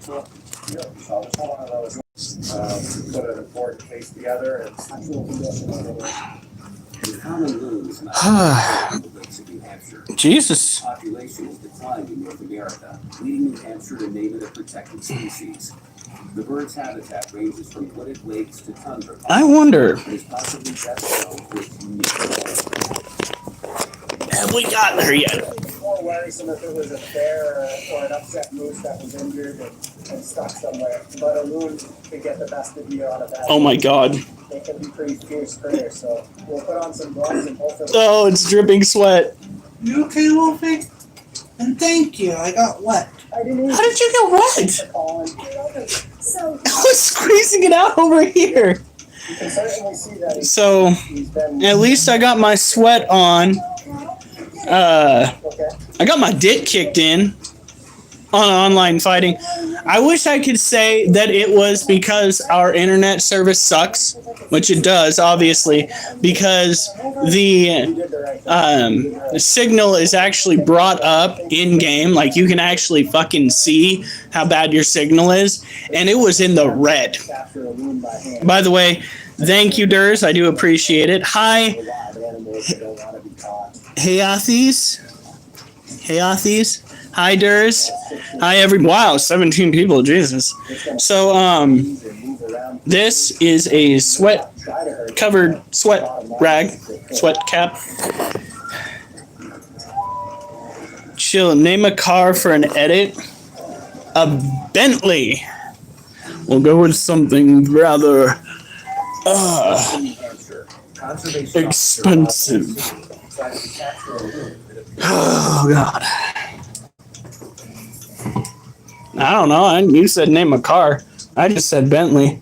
Put an important case together and Jesus. Population is declining in North America, leading New Hampshire to name it a protected species. The bird's habitat ranges from wooded lakes to tundra. I wonder. It is possibly best known for its unique. Have we gotten there yet? more worrisome if it was a bear or an upset moose that was injured and stuck somewhere. But a loon could get the best of you on a bad. Oh my God. They can be pretty fierce critters, so we'll put on some gloves and hopefully. Oh, it's dripping sweat. You okay, Wolfie? And thank you, I got wet. I didn't even How did you get wet? So I was squeezing it out over here. you can certainly see that So, he's been at least I got my sweat on. okay. I got my dick kicked in on online fighting. I wish I could say that it was because our internet service sucks, which it does, obviously, because the signal is actually brought up in game. Like, you can actually fucking see how bad your signal is, and it was in the red. Capture a loon by hand. By the way, thank you, Durs. I do appreciate it. Hi, Wild animals that don't want to be caught. Hayathes. Hayathes. Hi, Durs. Hi, wow, 17 people, Jesus. So, this is a sweat-covered sweat rag, sweat cap. Chill, name a car for an edit. A Bentley. We'll go with something rather, expensive. Oh, God. I don't know. You said name a car. I just said Bentley.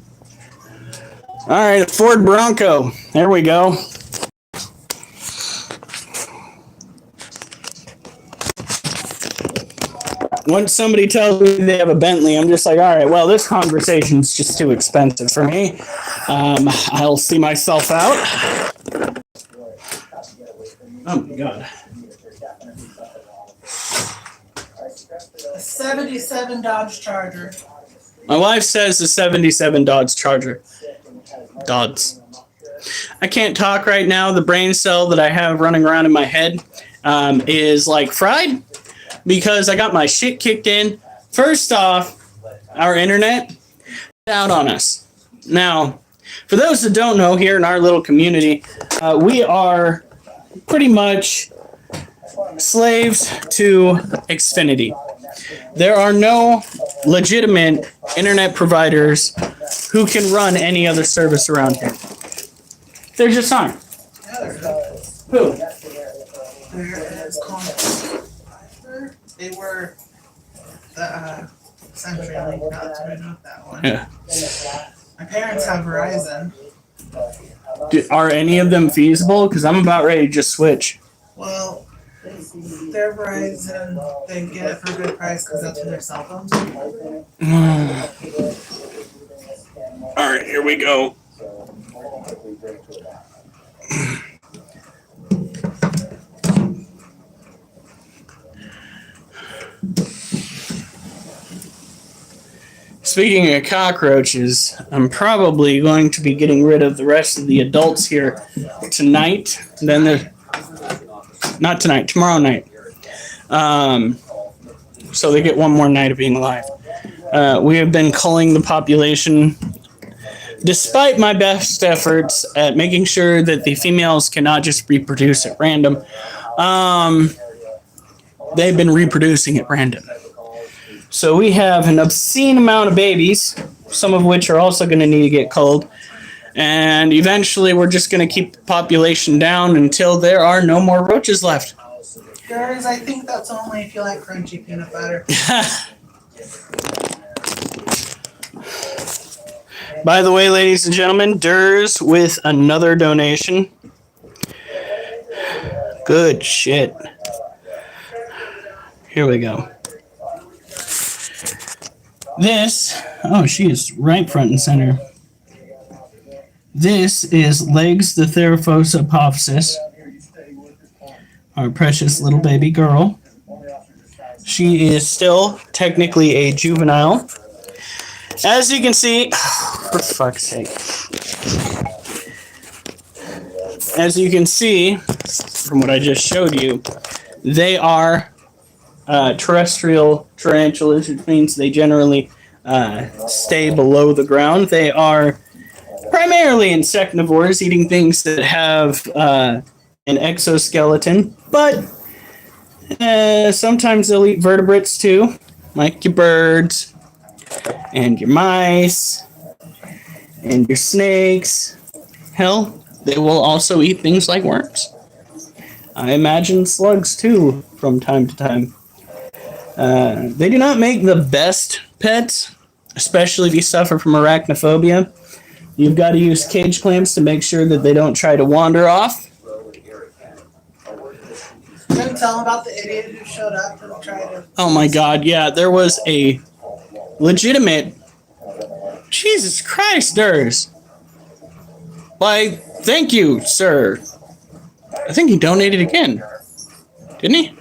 All right, a Ford Bronco. There we go. Once somebody tells me they have a Bentley, I'm just like, all right, well, this conversation's just too expensive for me. I'll see myself out. Oh, my God. A 77 Dodge Charger. My wife says the 77 Dodge Charger. Dodds. I can't talk right now. The brain cell that I have running around in my head is like fried because I got my shit kicked in. First off, our internet out on us. Now, for those that don't know, here in our little community, we are pretty much slaves to Xfinity. There are no legitimate internet providers who can run any other service around here. There just aren't. Who? It's called. They were the CenturyLink, not that one. Yeah. My parents have Verizon. Are any of them feasible? Because I'm about ready to just switch. Well, their Verizon, they get it for a good price because that's what their cell phones are. All right, here we go. Speaking of cockroaches, I'm probably going to be getting rid of the rest of the adults here tonight. Then not tonight, tomorrow night. So they get one more night of being alive. We have been culling the population, despite my best efforts at making sure that the females cannot just reproduce at random. They've been reproducing at random. So we have an obscene amount of babies, some of which are also going to need to get culled. And eventually we're just going to keep the population down until there are no more roaches left. Yours, I think that's only if you like crunchy peanut butter. By the way, ladies and gentlemen, Durs with another donation. Good shit. Here we go. This, oh, she is right front and center. This is Legs the Theraphosa apophysis, our precious little baby girl. She is still technically a juvenile, As you can see, for fuck's sake. As you can see from what I just showed you, they are terrestrial tarantulas, which means they generally stay below the ground. They are primarily insectivores, eating things that have an exoskeleton, but sometimes they'll eat vertebrates too, like your birds and your mice and your snakes. Hell, they will also eat things like worms. I imagine slugs too from time to time. They do not make the best pets, especially if you suffer from arachnophobia. You've got to use cage clamps to make sure that they don't try to wander off. Can you tell them about the idiot who showed up and tried to... Oh my god, yeah, there was a legitimate... Jesus Christ, Durs. Like, thank you, sir. I think he donated again. Didn't he?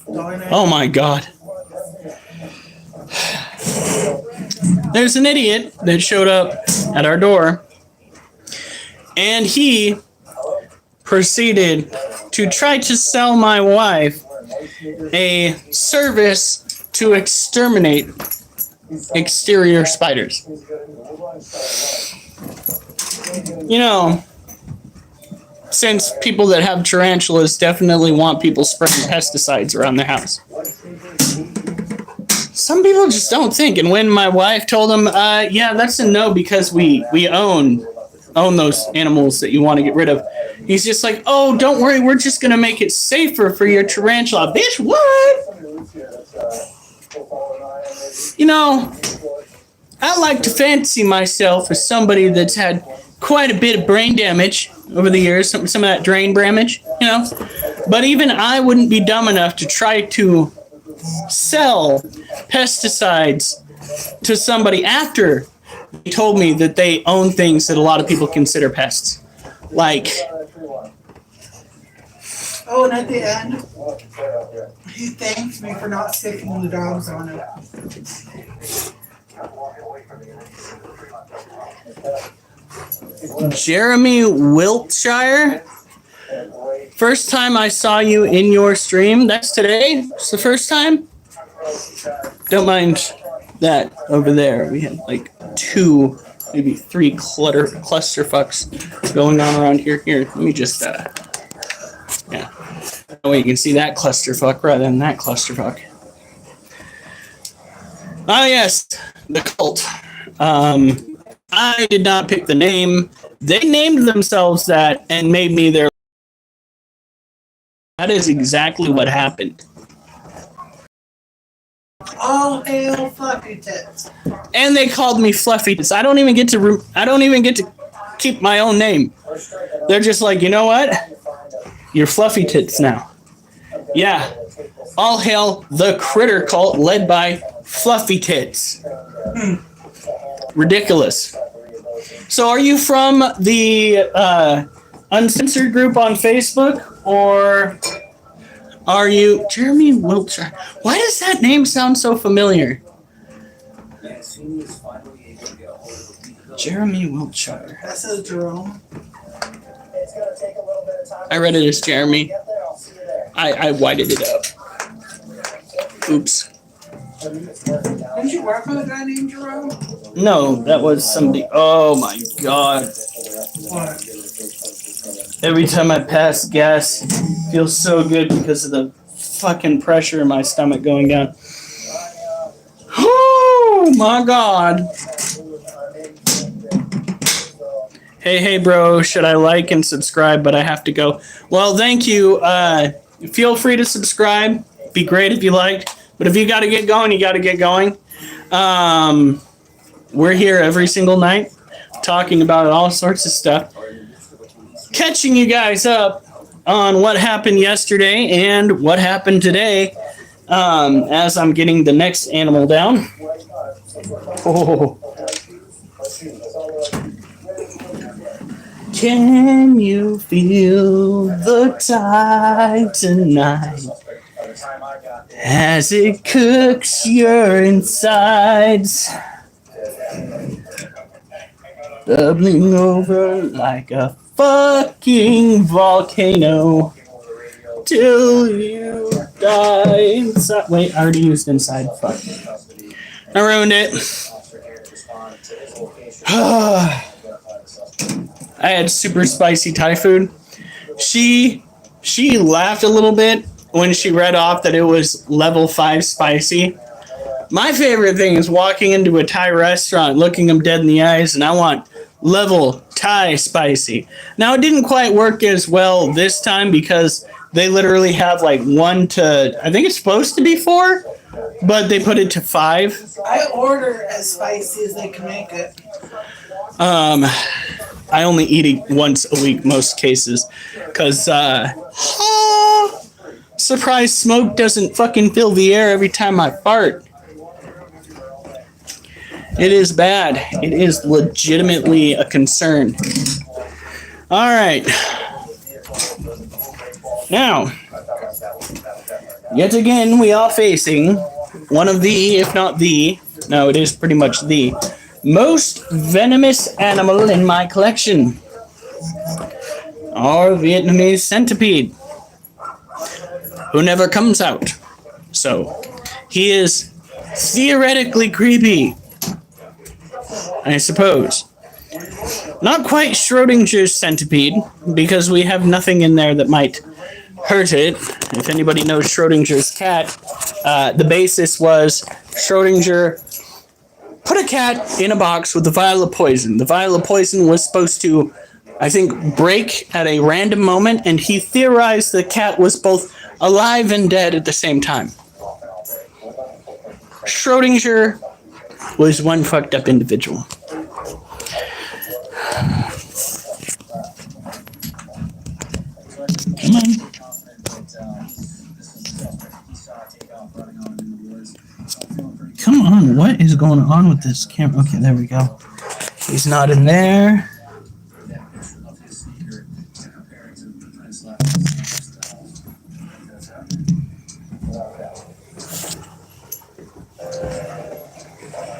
Oh my god. There's an idiot that showed up at our door, and he proceeded to try to sell my wife a service to exterminate exterior spiders. You know, since people that have tarantulas definitely want people spraying pesticides around their house. Some people just don't think. And when my wife told him, yeah, that's a no because we own those animals that you want to get rid of, he's just like, oh, don't worry, we're just going to make it safer for your tarantula. Bitch, what? You know, I like to fancy myself as somebody that's had quite a bit of brain damage over the years, some of that brain damage, you know. But even I wouldn't be dumb enough to try to sell pesticides to somebody after they told me that they own things that a lot of people consider pests. Like... Oh, and at the end, he thanked me for not sticking the dogs on him. Jeremy Wiltshire, first time I saw you in your stream. That's today? It's the first time? Don't mind that over there. We had like 2, maybe 3 clusterfucks going on around here. Here, let me just, yeah. That way you can see that clusterfuck rather than that clusterfuck. Ah, yes, the cult. I did not pick the name. They named themselves that and made me their... That is exactly what happened. All hail Fluffy Tits. And they called me Fluffy Tits. I don't even get to keep my own name. They're just like, you know what? You're Fluffy Tits now. Yeah. All hail the critter cult led by Fluffy Tits. Ridiculous. So are you from the uncensored group on Facebook, or are you Jeremy Wiltshire? Why does that name sound so familiar? Jeremy Wiltshire. That says Jerome. I read it as Jeremy. I whited it up. Oops. Didn't you work with a guy named Jerome? No, that was somebody. Oh my god. What? Every time I pass gas, it feels so good because of the fucking pressure in my stomach going down. Oh my god. Hey bro, should I like and subscribe, but I have to go. Well, thank you. Feel free to subscribe. Be great if you liked. But if you got to get going, you got to get going. We're here every single night talking about all sorts of stuff. Catching you guys up on what happened yesterday and what happened today as I'm getting the next animal down. Oh. Can you feel the tide tonight? As it cooks your insides. bubbling over like a fucking volcano till you die inside. Wait, I already used inside. Fuck. I ruined it. I had super spicy Thai food. She laughed a little bit when she read off that it was level 5 spicy. My favorite thing is walking into a Thai restaurant, looking them dead in the eyes, and I want level Thai spicy. Now, it didn't quite work as well this time because they literally have like 1 to, I think it's supposed to be 4, but they put it to 5. I order as spicy as they can make it. I only eat it once a week, most cases, because, surprise, smoke doesn't fucking fill the air every time I fart. It is bad. It is legitimately a concern. All right. Now, yet again, we are facing one of the, if not the, no, it is pretty much the most venomous animal in my collection. Our Vietnamese centipede, who never comes out. So, he is theoretically creepy, I suppose. Not quite Schrodinger's centipede, because we have nothing in there that might hurt it. If anybody knows Schrodinger's cat, the basis was Schrodinger put a cat in a box with a vial of poison. The vial of poison was supposed to, I think, break at a random moment, and he theorized the cat was both alive and dead at the same time. Schrodinger was one fucked up individual. Come on. Come on, what is going on with this camera? Okay, there we go. He's not in there.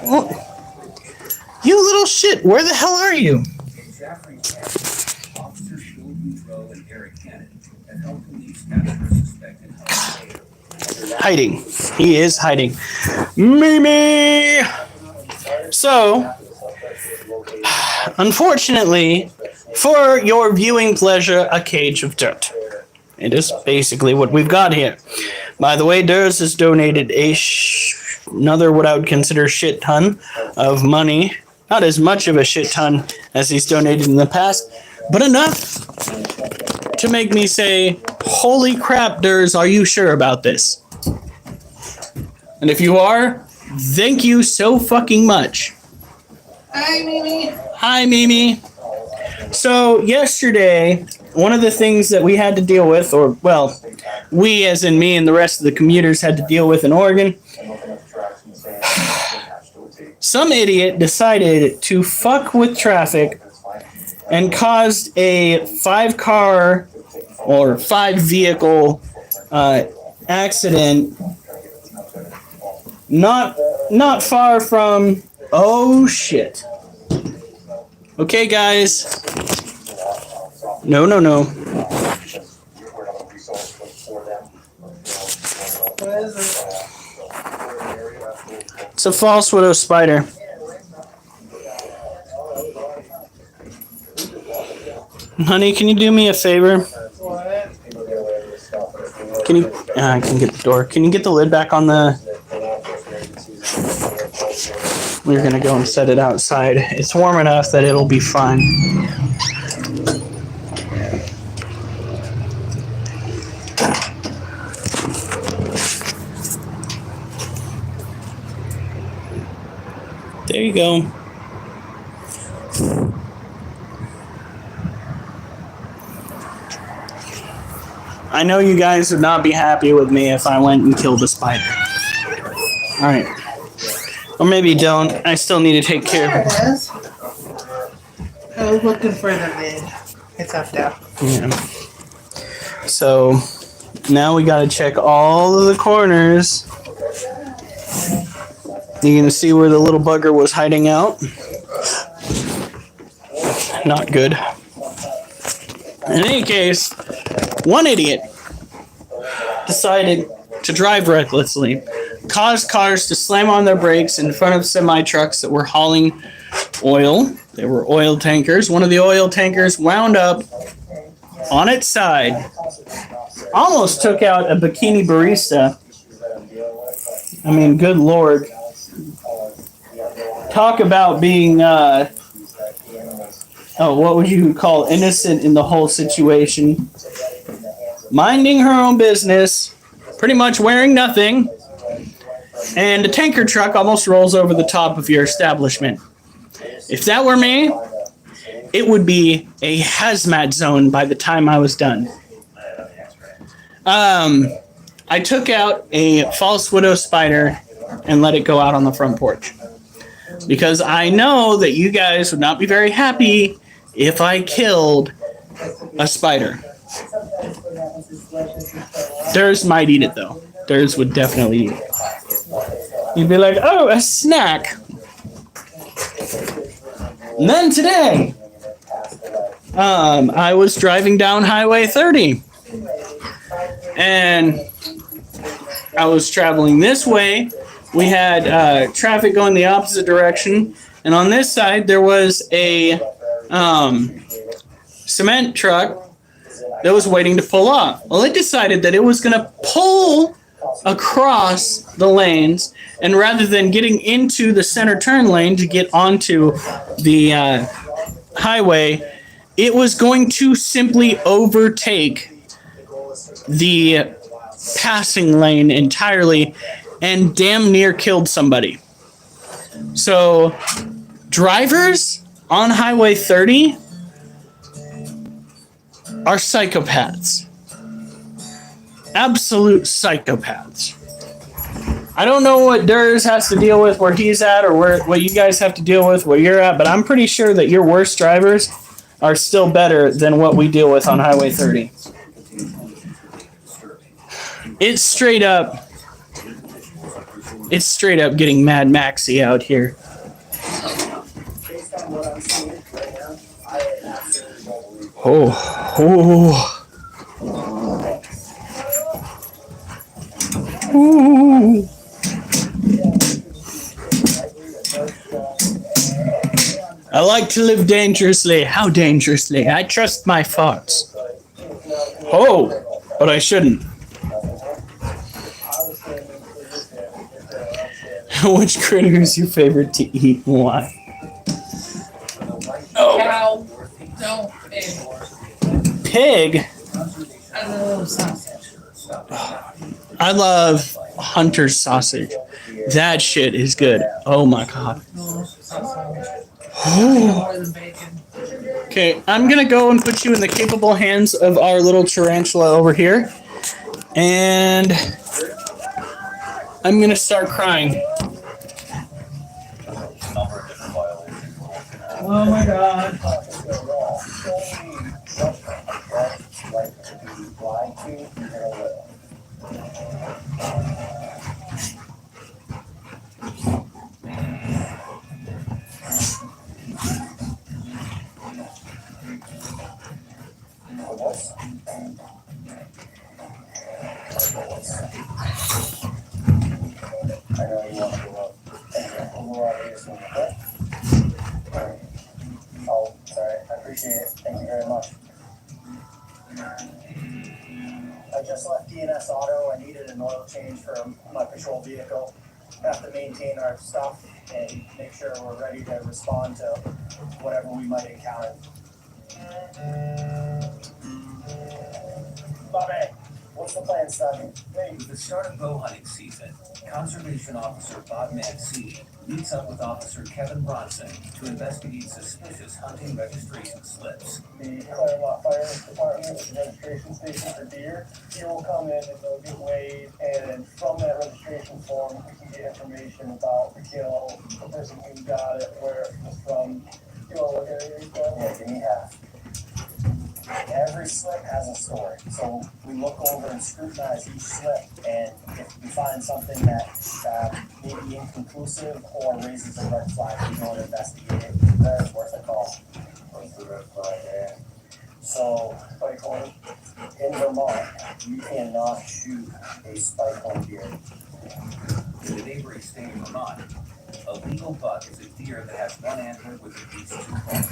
Oh, you little shit, where the hell are you? Hiding. He is hiding. Mimi! So, unfortunately, for your viewing pleasure, a cage of dirt. It is basically what we've got here. By the way, Durs has donated another what I would consider shit ton of money. Not as much of a shit ton as he's donated in the past, but enough to make me say, holy crap, Durs, are you sure about this? And if you are, thank you so fucking much. Hi, Mimi. Hi, Mimi. So, yesterday, one of the things that we had to deal with, or, well, we as in me and the rest of the commuters had to deal with in Oregon, some idiot decided to fuck with traffic and caused a 5-car or 5-vehicle accident not far from, oh shit. Okay, guys. No. What is it? It's a false widow spider. Honey, can you do me a favor? What? Can you, I can get the door. Can you get the lid back on the, we're gonna go and set it outside. It's warm enough that it'll be fine. There you go. I know you guys would not be happy with me if I went and killed a spider. Alright. Or maybe don't. I still need to take care There of it is. I was looking for the vid. It's up there. it. Yeah. So, now we gotta check all of the corners. You can see where the little bugger was hiding out. Not good. In any case, one idiot decided to drive recklessly, caused cars to slam on their brakes in front of semi-trucks that were hauling oil. They were oil tankers. One of the oil tankers wound up on its side, almost took out a bikini barista. I mean, good Lord. Talk about being, what would you call innocent in the whole situation? Minding her own business, pretty much wearing nothing, and a tanker truck almost rolls over the top of your establishment. If that were me, it would be a hazmat zone by the time I was done. I took out a false widow spider and let it go out on the front porch. Because I know that you guys would not be very happy if I killed a spider. Durs might eat it though. Durs would definitely eat it. You'd be like, oh, a snack. And then today, I was driving down Highway 30. And I was traveling this way. We had traffic going the opposite direction. And on this side, there was a cement truck that was waiting to pull off. Well, it decided that it was going to pull across the lanes, and rather than getting into the center turn lane to get onto the highway, it was going to simply overtake the passing lane entirely and damn near killed somebody. So, drivers on Highway 30 are psychopaths. Absolute psychopaths. I don't know what Durs has to deal with where he's at, or what you guys have to deal with where you're at, but I'm pretty sure that your worst drivers are still better than what we deal with on Highway 30. It's straight up getting Mad Maxy out here. Oh. Ooh. I like to live dangerously. How dangerously? I trust my farts. Oh, but I shouldn't. Which critter is your favorite to eat and why? Oh. Cow. No, Pig? I love sausage. I love Hunter's sausage. That shit is good. Oh my god. More than bacon. Okay, I'm gonna go and put you in the capable hands of our little tarantula over here. And I'm gonna start crying. Oh my god. I just left DNS Auto. I needed an oil change for my patrol vehicle. Have to maintain our stuff and make sure we're ready to respond to whatever we might encounter. Bobby, what's the plan, Sonny? With the start of bow hunting season, Conservation Officer Bob Mancini meets up with Officer Kevin Bronson to investigate suspicious hunting registration slips. The Claremont Fire Department is a registration station for deer. Deer will come in and they'll get weighed, and from that registration form, we can get information about the kill, the person who got it, where it was from. You know what area he's from? Yeah, give me half. Every slip has a story, so we look over and scrutinize each slip, and if we find something that may be inconclusive or raises a red flag, we go and investigate it. That's worth a call. So, spike horn, in Vermont, you cannot shoot a spike horn deer. In the neighboring state of Vermont, a legal buck is a deer that has one antler with at least 2 points.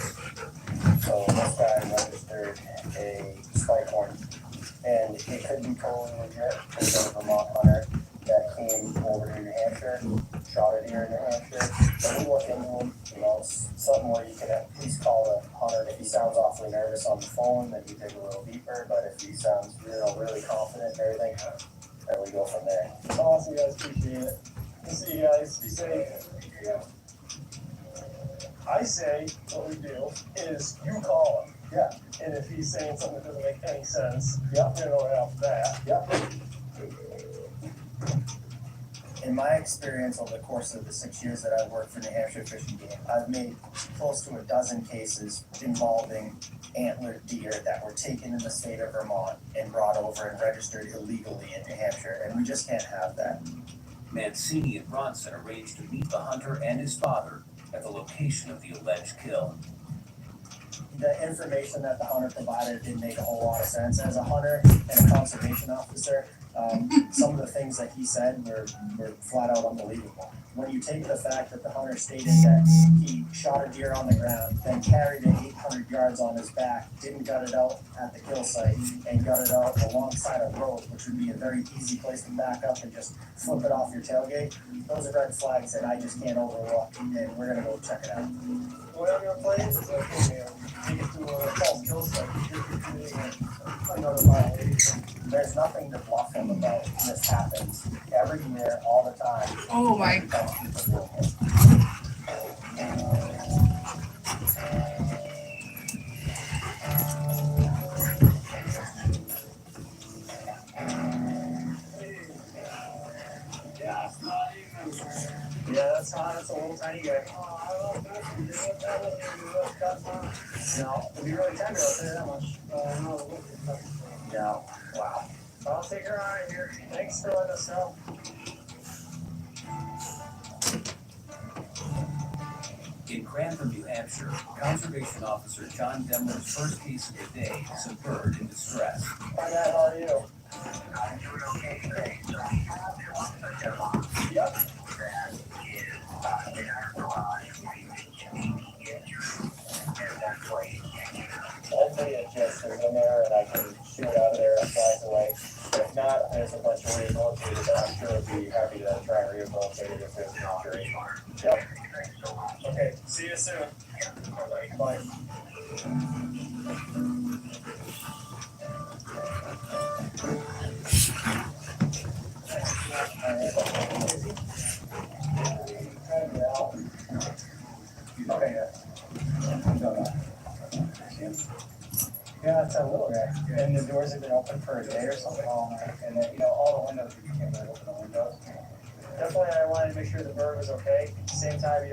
So this guy registered a spike horn, and it could be totally legit. There's a Vermont hunter that came over to New Hampshire, shot a deer in New Hampshire. So we looked into him, something where you can at least call the hunter. If he sounds awfully nervous on the phone, then you dig a little deeper. But if he sounds, really confident and everything, then we go from there. Awesome, guys. Appreciate it. See you guys. Be safe. I say what we do is you call him. Yeah. And if he's saying something that doesn't make any sense, yeah, right off the bat. Yeah. In my experience over the course of the 6 years that I've worked for New Hampshire Fish and Game, I've made close to a dozen cases involving antlered deer that were taken in the state of Vermont and brought over and registered illegally in New Hampshire, and we just can't have that. Mancini and Bronson arranged to meet the hunter and his father at the location of the alleged kill. The information that the hunter provided didn't make a whole lot of sense. As a hunter and a conservation officer, some of the things that he said were flat out unbelievable. When you take the fact that the hunter stated that he shot a deer on the ground, then carried it 800 yards on his back, didn't gut it out at the kill site, and gut it out alongside a road, which would be a very easy place to back up and just flip it off your tailgate, those are red flags that I just can't overlook, and we're gonna go check it out. Whatever your plan is, okay, man. Take it to a false kill site, you're committing another violation. There's nothing to bluff him about. This happens every year, all the time. Oh my. Yeah, that's hot. That's a little tiny guy. No, it'll be really tender. I'll tell you that much. No. Wow. I'll take her out of here. Thanks for letting us know. In Cranford, New Hampshire, Conservation Officer John Demler's first case of the day is a bird in distress. Hi, Matt. How are you? I'm doing okay today. Yep. Hopefully it just is in there and I can shoot it out of there and fly it away. But if not, there's a bunch of rehabilitators that I'm sure would be happy to try and rehabilitate it if there's an injury. Yep. Okay, see you soon. Bye. Okay, yeah, it's a little guy. And the doors have been open for a day or something all night. And then, all the windows, you can't really open the windows. Definitely, I wanted to make sure the bird was okay. At the same time,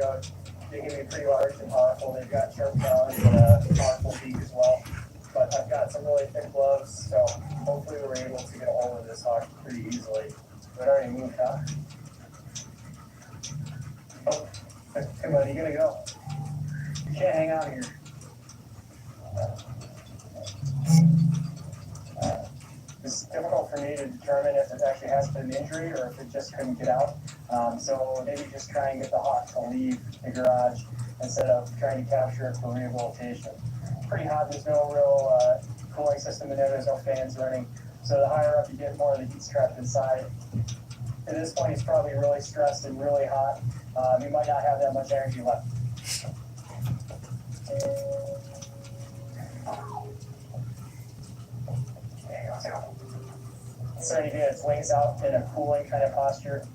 they can be pretty large and powerful. They've got sharp claws and a powerful beak as well. But I've got some really thick gloves, so hopefully we're able to get a hold of this hawk pretty easily. But already moved, huh? Oh, come on, you gotta go. You can't hang out here. It's difficult for me to determine if it actually has been an injury or if it just couldn't get out. So maybe just try and get the hawk to leave the garage instead of trying to capture it for rehabilitation. Pretty hot, there's no real cooling system in there, there's no fans running. So the higher up you get, more of the heat's trapped inside. At this point, he's probably really stressed and really hot. He might not have that much energy left. It's starting to get its wings out in a cooling kind of posture.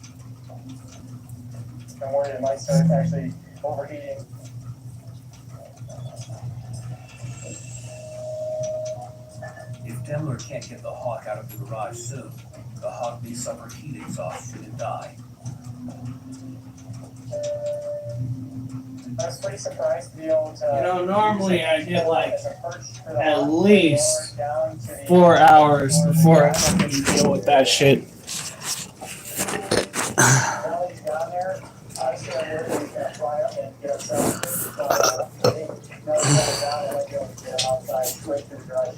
I'm worried it might start actually overheating. If Demler can't get the hawk out of the garage soon, the hawk may suffer heat exhaustion and die. I was pretty surprised to be able to. Normally I get like as a perch for the at hawk, least lower down to the- 4 hours before I fucking deal with that shit. While he's down there, obviously I'm worried he's gonna fly up and get upset. But I think now he's going down, I might be able to get him outside, straight through the garage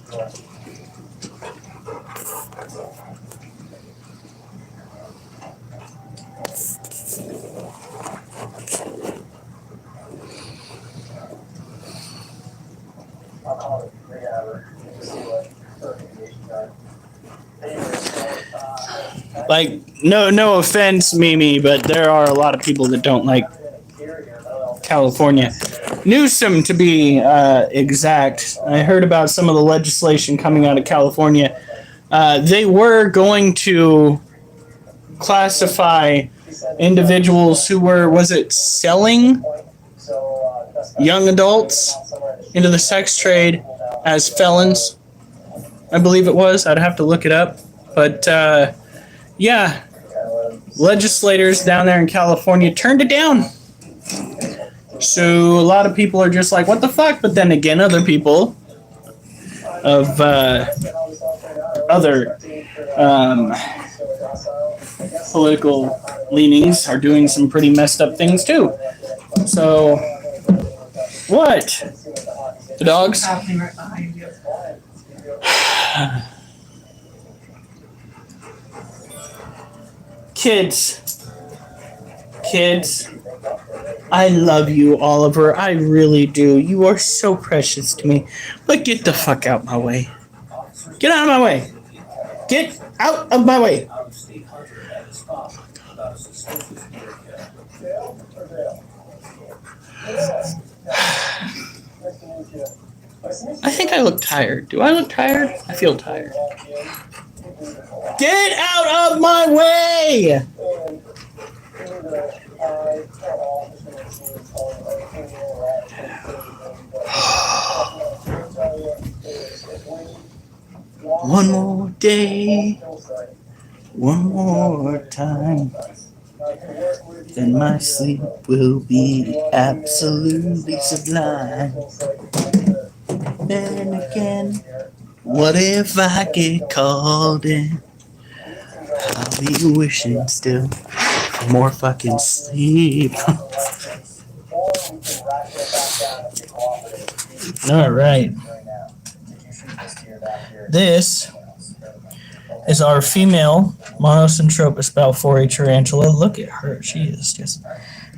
Like, no offense, Mimi, but there are a lot of people that don't like California. Newsom, to be exact. I heard about some of the legislation coming out of California. They were going to classify individuals who were, was it selling young adults into the sex trade as felons? I believe it was. I'd have to look it up. But, yeah, legislators down there in California turned it down. So a lot of people are just like, what the fuck? But then again, other people of other political leanings are doing some pretty messed up things too. So, what? The dogs? Happening right behind you. Kids, I love you, Oliver. I really do. You are so precious to me. But get the fuck out my way. Get out of my way. Get out of my way. Out-of-state hunter at his spot about a suspicious deer kill. I think I look tired. Do I look tired? I feel tired. Get out of my way! One more day, one more time, then my sleep will be absolutely sublime. Then again, what if I get called in? I'll be wishing still for more fucking sleep. All right. This is our female Monosynthropus balfouri tarantula. Look at her. She is just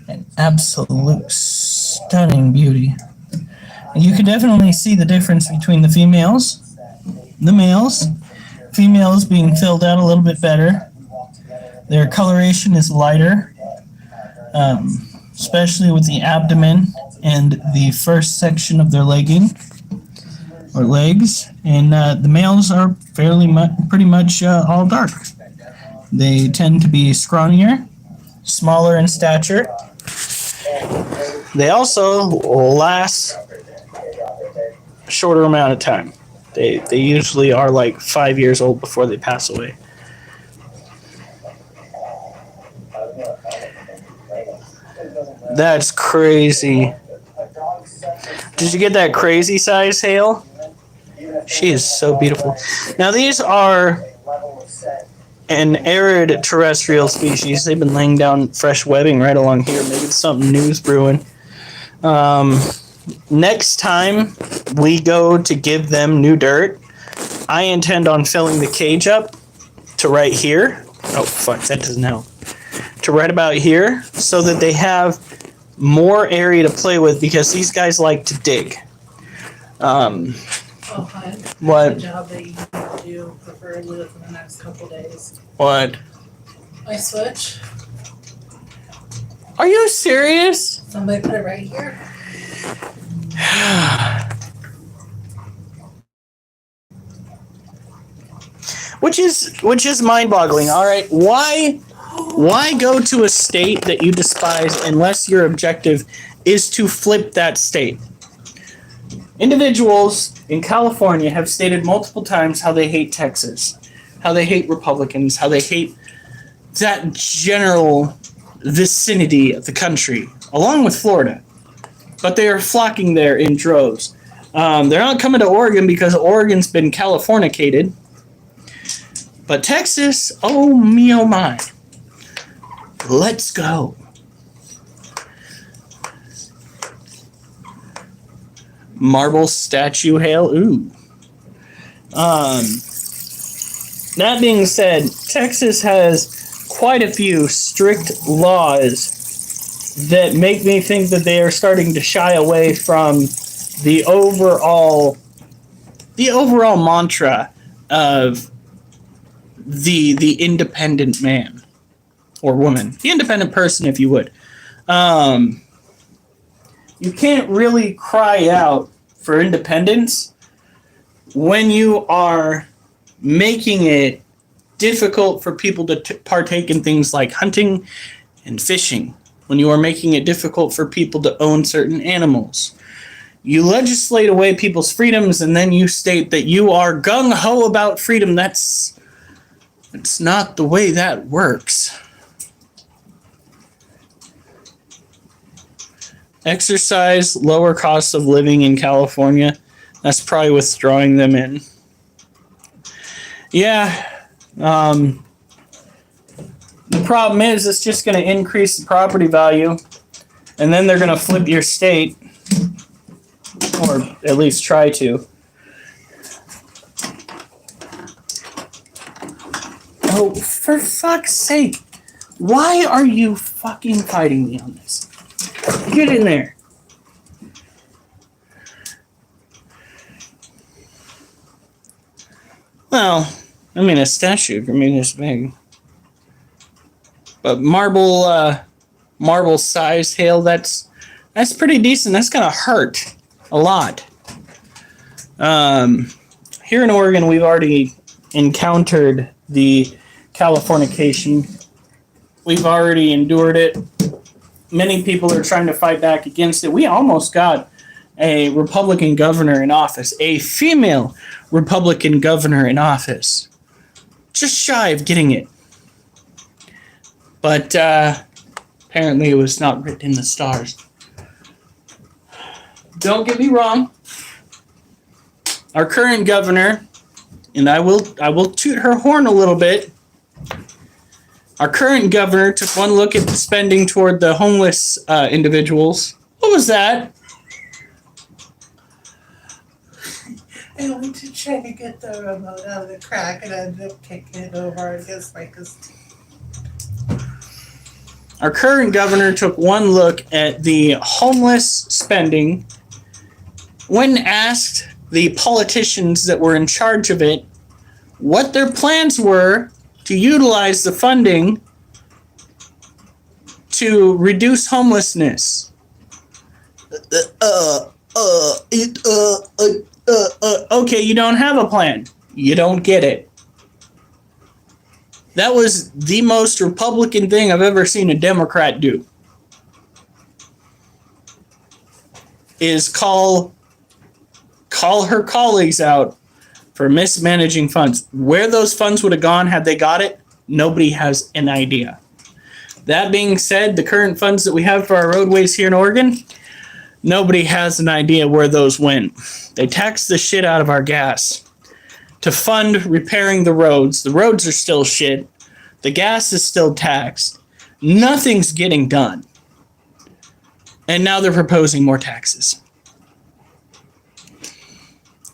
an absolute stunning beauty. And you can definitely see the difference between the females, the males. Females being filled out a little bit better. Their coloration is lighter, especially with the abdomen and the first section of their legging or legs. And the males are pretty much all dark. They tend to be scrawnier, smaller in stature. They also last a shorter amount of time. They usually are like 5 years old before they pass away. That's crazy. Did you get that crazy size, Hale? She is so beautiful. Now these are an arid terrestrial species. They've been laying down fresh webbing right along here. Maybe something new's brewing. Next time we go to give them new dirt, I intend on filling the cage up to right here. Oh, fuck, that doesn't help. To right about here so that they have more area to play with because these guys like to dig. Oh, hun. What? The job that you need to do, preferably within the next couple days. What? My switch. Are you serious? Somebody put it right here. Which is mind-boggling. All right, why go to a state that you despise unless your objective is to flip that state? Individuals in California have stated multiple times how they hate Texas, how they hate Republicans, how they hate that general vicinity of the country, along with Florida. But they are flocking there in droves. They're not coming to Oregon because Oregon's been Californicated. But Texas, oh me, oh my. Let's go. Marble statue hail. Ooh. That being said, Texas has quite a few strict laws that make me think that they are starting to shy away from the overall mantra of the independent man or woman, the independent person, if you would. You can't really cry out for independence when you are making it difficult for people to partake in things like hunting and fishing, when you are making it difficult for people to own certain animals. You legislate away people's freedoms, and then you state that you are gung-ho about freedom. That's not the way that works. Exercise, lower costs of living in California. That's probably what's drawing them in. Yeah. The problem is it's just going to increase the property value, and then they're going to flip your state, or at least try to. Oh, for fuck's sake. Why are you fucking fighting me on this? Get in there. Well, I mean, a statue can be this big. But marble size hail, that's pretty decent. That's gonna hurt a lot. Here in Oregon, we've already encountered the Californication. We've already endured it. Many people are trying to fight back against it. We almost got a Republican governor in office, a female Republican governor in office. Just shy of getting it. But apparently it was not written in the stars. Don't get me wrong. Our current governor, and I will toot her horn a little bit. Our current governor took one look at the spending toward the homeless individuals. What was that? I went to try to get the remote out of the crack and I ended up kicking it over against Micah's teeth. Our current governor took one look at the homeless spending. When asked the politicians that were in charge of it what their plans were to utilize the funding to reduce homelessness. Okay, you don't have a plan. You don't get it. That was the most Republican thing I've ever seen a Democrat do. Is call her colleagues out for mismanaging funds. Where those funds would have gone had they got it, nobody has an idea. That being said, the current funds that we have for our roadways here in Oregon, nobody has an idea where those went. They tax the shit out of our gas to fund repairing the roads. The roads are still shit. The gas is still taxed. Nothing's getting done. And now they're proposing more taxes.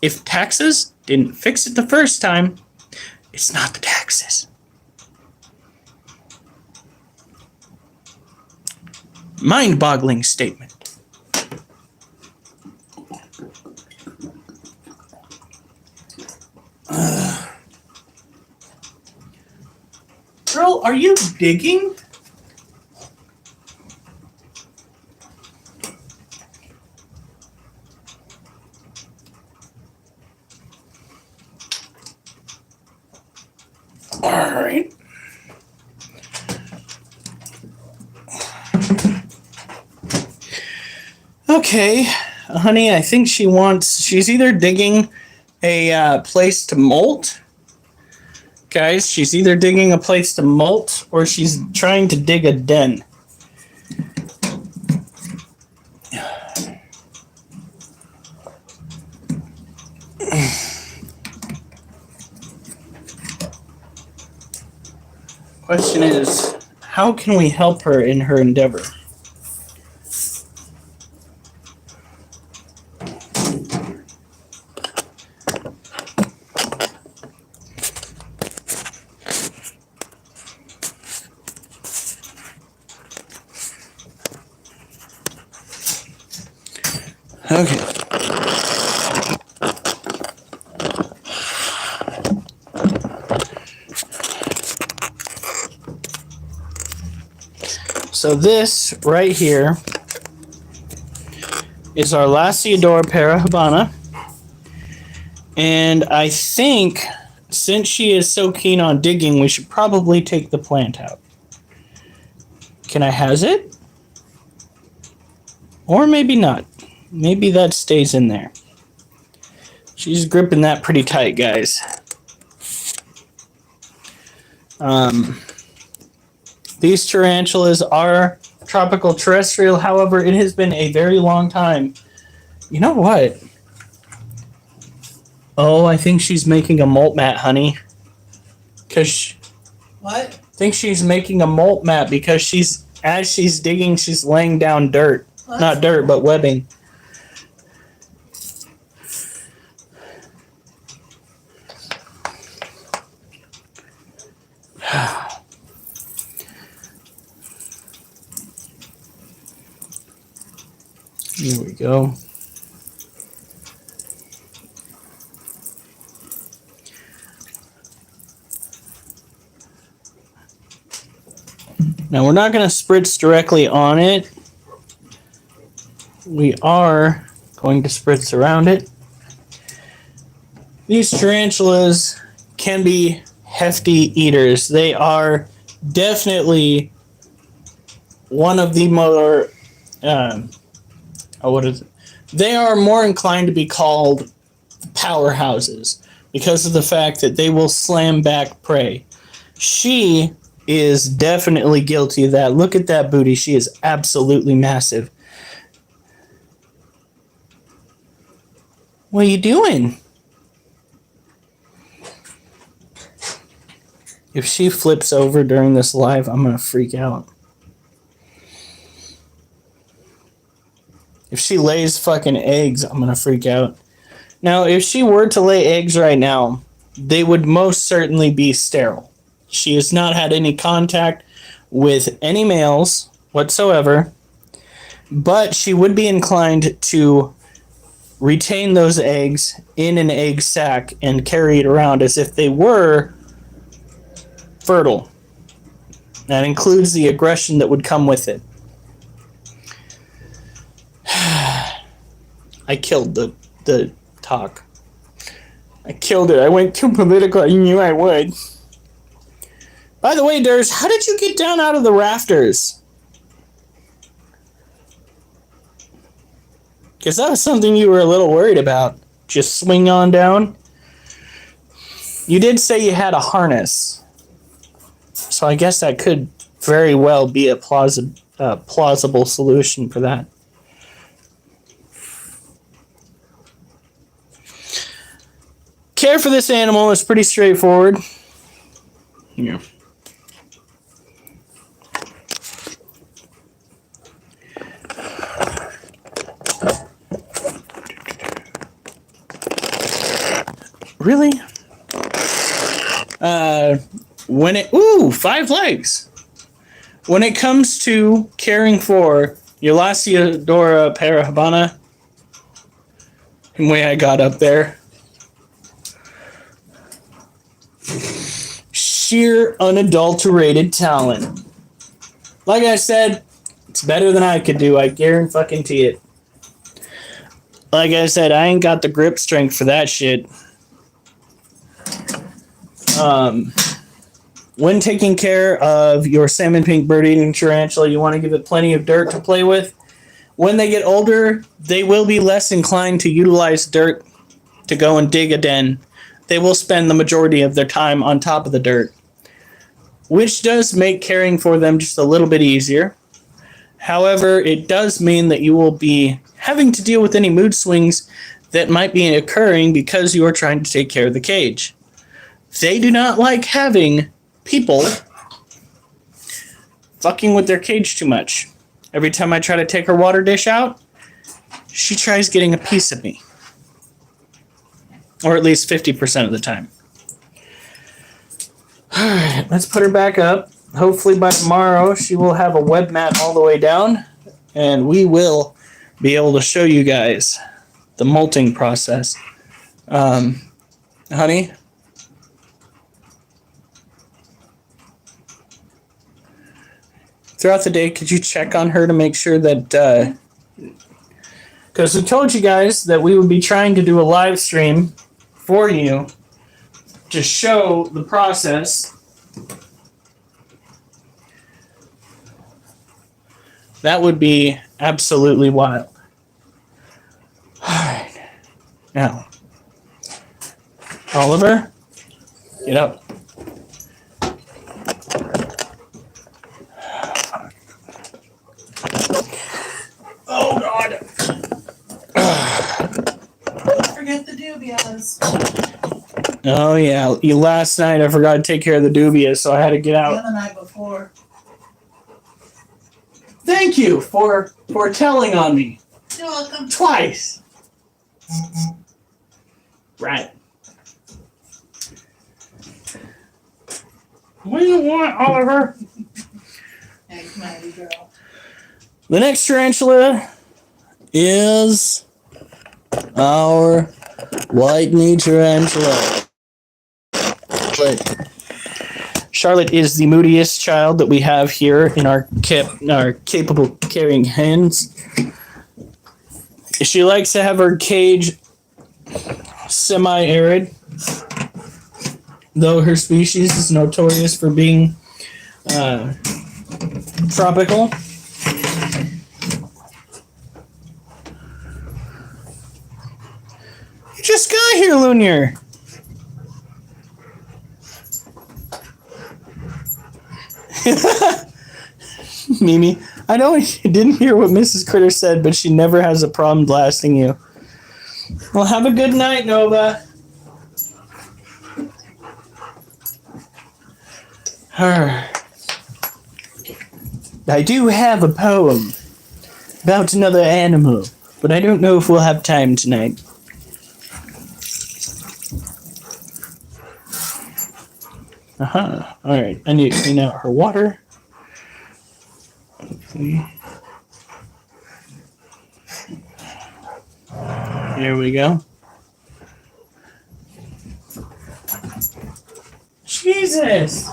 If taxes didn't fix it the first time, it's not the taxes. Mind-boggling statement. Girl, are you digging? All right. Okay, honey, I think she's either digging a place to molt. Guys, she's either digging a place to molt or she's trying to dig a den. Question is, how can we help her in her endeavor? Okay. So this right here is our Lasiodora Parahabana. And I think since she is so keen on digging, we should probably take the plant out. Can I has it? Or maybe not. Maybe that stays in there. She's gripping that pretty tight, guys. These tarantulas are tropical terrestrial. However, it has been a very long time. You know what? Oh, I think she's making a molt mat, honey. What? I think she's making a molt mat because as she's digging, she's laying down dirt. What? Not dirt, but webbing. Here we go. Now we're not going to spritz directly on it. We are going to spritz around it. These tarantulas can be hefty eaters. They are definitely one of the more they are more inclined to be called powerhouses because of the fact that they will slam back prey. She is definitely guilty of that. Look at that booty. She is absolutely massive. What are you doing? If she flips over during this live, I'm going to freak out. If she lays fucking eggs, I'm going to freak out. Now, if she were to lay eggs right now, they would most certainly be sterile. She has not had any contact with any males whatsoever, but she would be inclined to retain those eggs in an egg sac and carry it around as if they were fertile. That includes the aggression that would come with it. I killed the talk. I killed it. I went too political. You knew I would. By the way, Durs, how did you get down out of the rafters? Because that was something you were a little worried about. Just swing on down. You did say you had a harness. So I guess that could very well be a plausible solution for that. Care for this animal is pretty straightforward. Yeah. Really? 5 legs. When it comes to caring for your Lasiodora Parahabana, the way I got up there, sheer unadulterated talent. Like I said, it's better than I could do. I guarantee it. Like I said, I ain't got the grip strength for that shit. When taking care of your salmon pink bird-eating tarantula, you want to give it plenty of dirt to play with. When they get older, they will be less inclined to utilize dirt to go and dig a den. They will spend the majority of their time on top of the dirt, which does make caring for them just a little bit easier. However, it does mean that you will be having to deal with any mood swings that might be occurring because you are trying to take care of the cage. They do not like having people fucking with their cage too much. Every time I try to take her water dish out, she tries getting a piece of me. Or at least 50% of the time. Alright, let's put her back up. Hopefully by tomorrow she will have a web mat all the way down. And we will be able to show you guys the molting process. Honey? throughout the day, could you check on her to make sure that, because we told you guys that we would be trying to do a live stream for you to show the process. That would be absolutely wild. All right. Now, Oliver, get up. Oh, God. Don't forget the dubias. Oh, yeah. Last night I forgot to take care of the dubias, so I had to get out. And the night before. Thank you for telling on me. You're welcome. Twice. Right. What do you want, Oliver? Hey, mighty girl. The next tarantula is our white knee tarantula. Charlotte is the moodiest child that we have here in our capable carrying hens. She likes to have her cage semi-arid, though her species is notorious for being tropical. You just got here, Lunier. Mimi, I know you didn't hear what Mrs. Critter said, but she never has a problem blasting you. Well, have a good night, Nova. I do have a poem about another animal, but I don't know if we'll have time tonight. Alright, I need to clean out her water. Here we go. Jesus!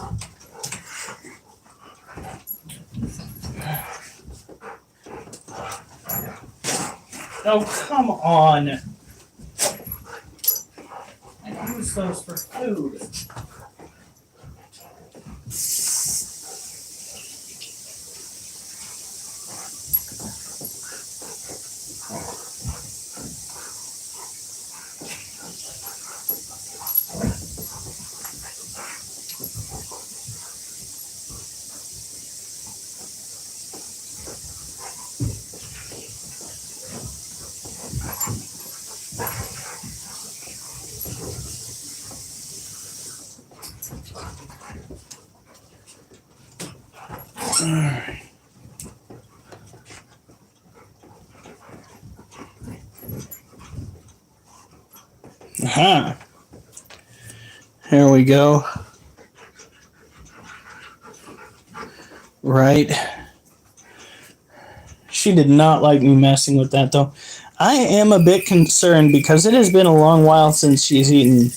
Oh, come on. I use those for food. Aha. Here we go. Right. She did not like me messing with that, though. I am a bit concerned because it has been a long while since she's eaten.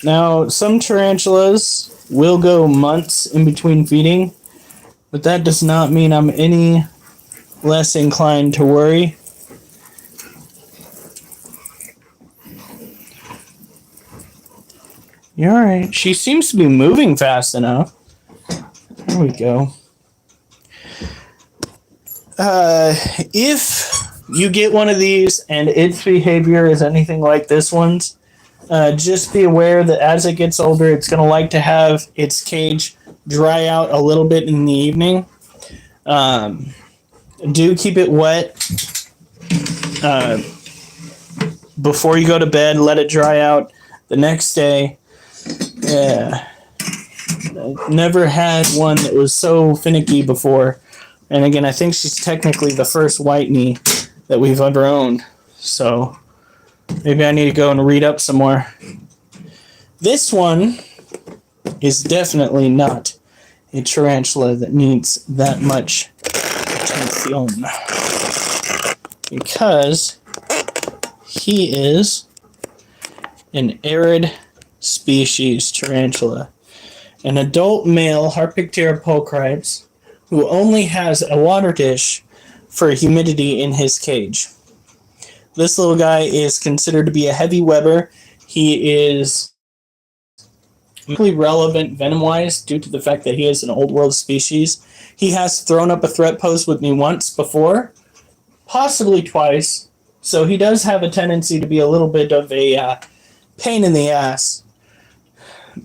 Now, some tarantulas will go months in between feeding, but that does not mean I'm any less inclined to worry. You're alright. She seems to be moving fast enough. There we go. If you get one of these and its behavior is anything like this one's, just be aware that as it gets older, it's going to like to have its cage dry out a little bit in the evening. Do keep it wet before you go to bed. Let it dry out the next day. Yeah. I've never had one that was so finicky before. And again, I think she's technically the first white knee that we've ever owned. So maybe I need to go and read up some more. This one is definitely not a tarantula that needs that much attention, because he is an arid species tarantula. An adult male Harpictera pulchrites who only has a water dish for humidity in his cage. This little guy is considered to be a heavy Weber. He is really relevant venom-wise due to the fact that he is an old world species. He has thrown up a threat post with me once before, possibly twice, so he does have a tendency to be a little bit of a pain in the ass.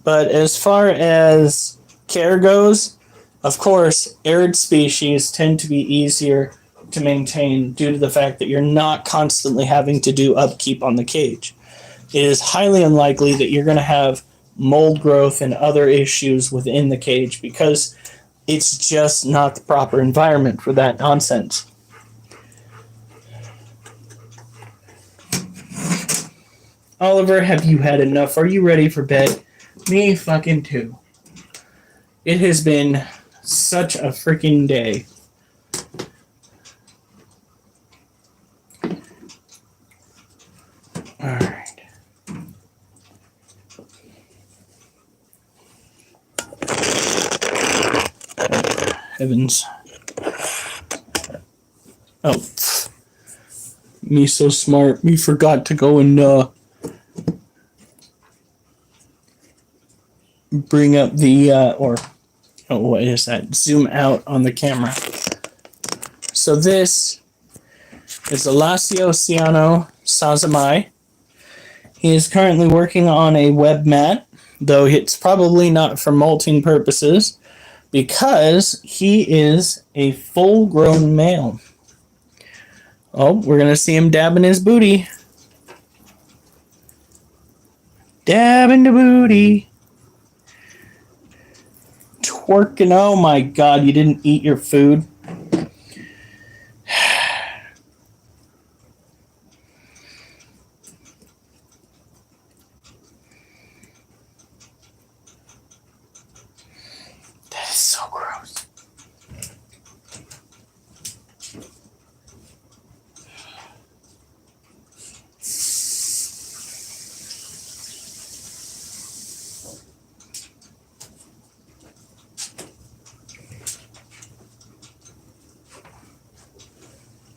But as far as care goes, of course, arid species tend to be easier to maintain due to the fact that you're not constantly having to do upkeep on the cage. It is highly unlikely that you're going to have mold growth and other issues within the cage because it's just not the proper environment for that nonsense. Oliver, have you had enough? Are you ready for bed? Me fucking too. It has been such a freaking day. Alright. Heavens. Oh. Pfft. Me so smart. Me forgot to go and bring up the what is that? Zoom out on the camera. So this is the Laciociano Sazamai. He is currently working on a web mat, though it's probably not for molting purposes, because he is a full-grown male. Oh, we're going to see him dabbing his booty. Dabbing the booty. Twerking. Oh my God, you didn't eat your food. That is so gross.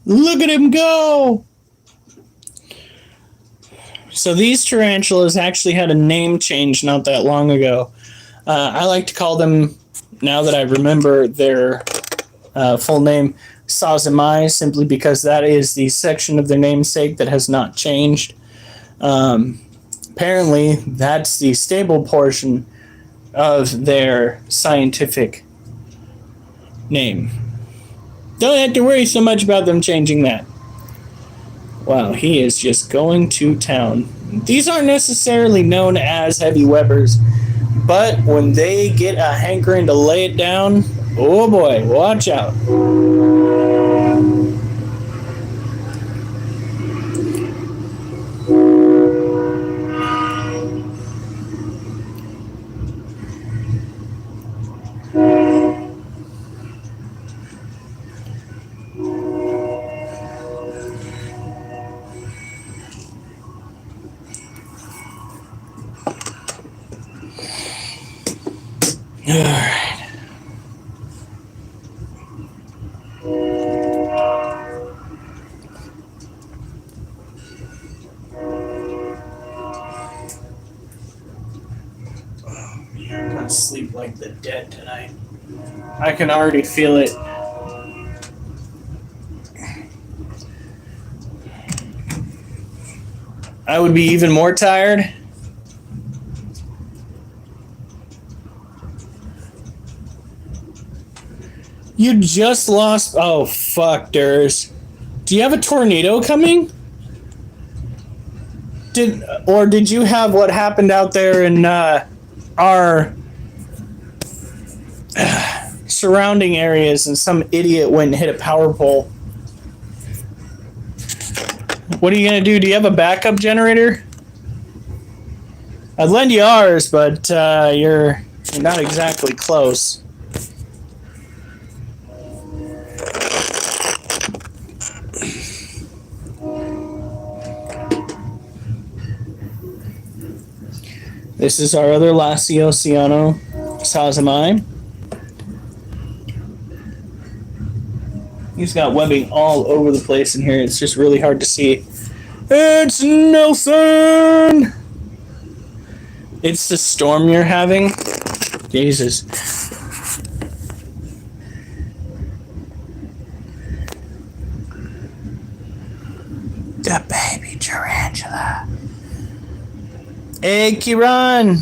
Look at him go! So these tarantulas actually had a name change not that long ago. I like to call them, now that I remember their full name, Sazamai, simply because that is the section of their namesake that has not changed. Apparently, that's the stable portion of their scientific name. Don't have to worry so much about them changing that. Wow, he is just going to town. These aren't necessarily known as heavy Webers, but when they get a hankering to lay it down, oh boy, watch out. Alright. I'm gonna sleep like the dead tonight. I can already feel it. I would be even more tired. You just lost. Oh, fuck, Durs. Do you have a tornado coming? Did you have what happened out there in our surrounding areas and some idiot went and hit a power pole? What are you going to do? Do you have a backup generator? I'd lend you ours, but you're not exactly close. This is our other Laciociano Sazamai. He's got webbing all over the place in here. It's just really hard to see. It's Nelson! It's the storm you're having? Jesus. The baby tarantula. Hey, Kiran!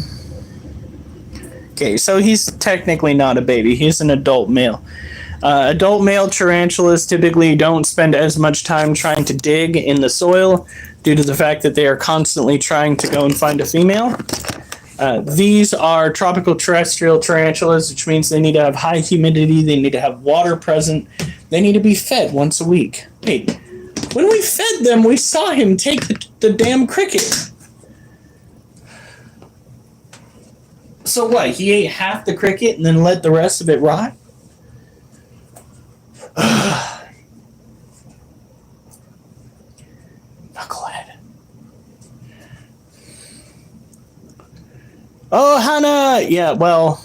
Okay, so he's technically not a baby. He's an adult male. Adult male tarantulas typically don't spend as much time trying to dig in the soil due to the fact that they are constantly trying to go and find a female. These are tropical terrestrial tarantulas, which means they need to have high humidity, they need to have water present, they need to be fed once a week. Wait, when we fed them, we saw him take the damn cricket. So what, he ate half the cricket and then let the rest of it rot? Knucklehead. Oh, Hannah! Yeah, well,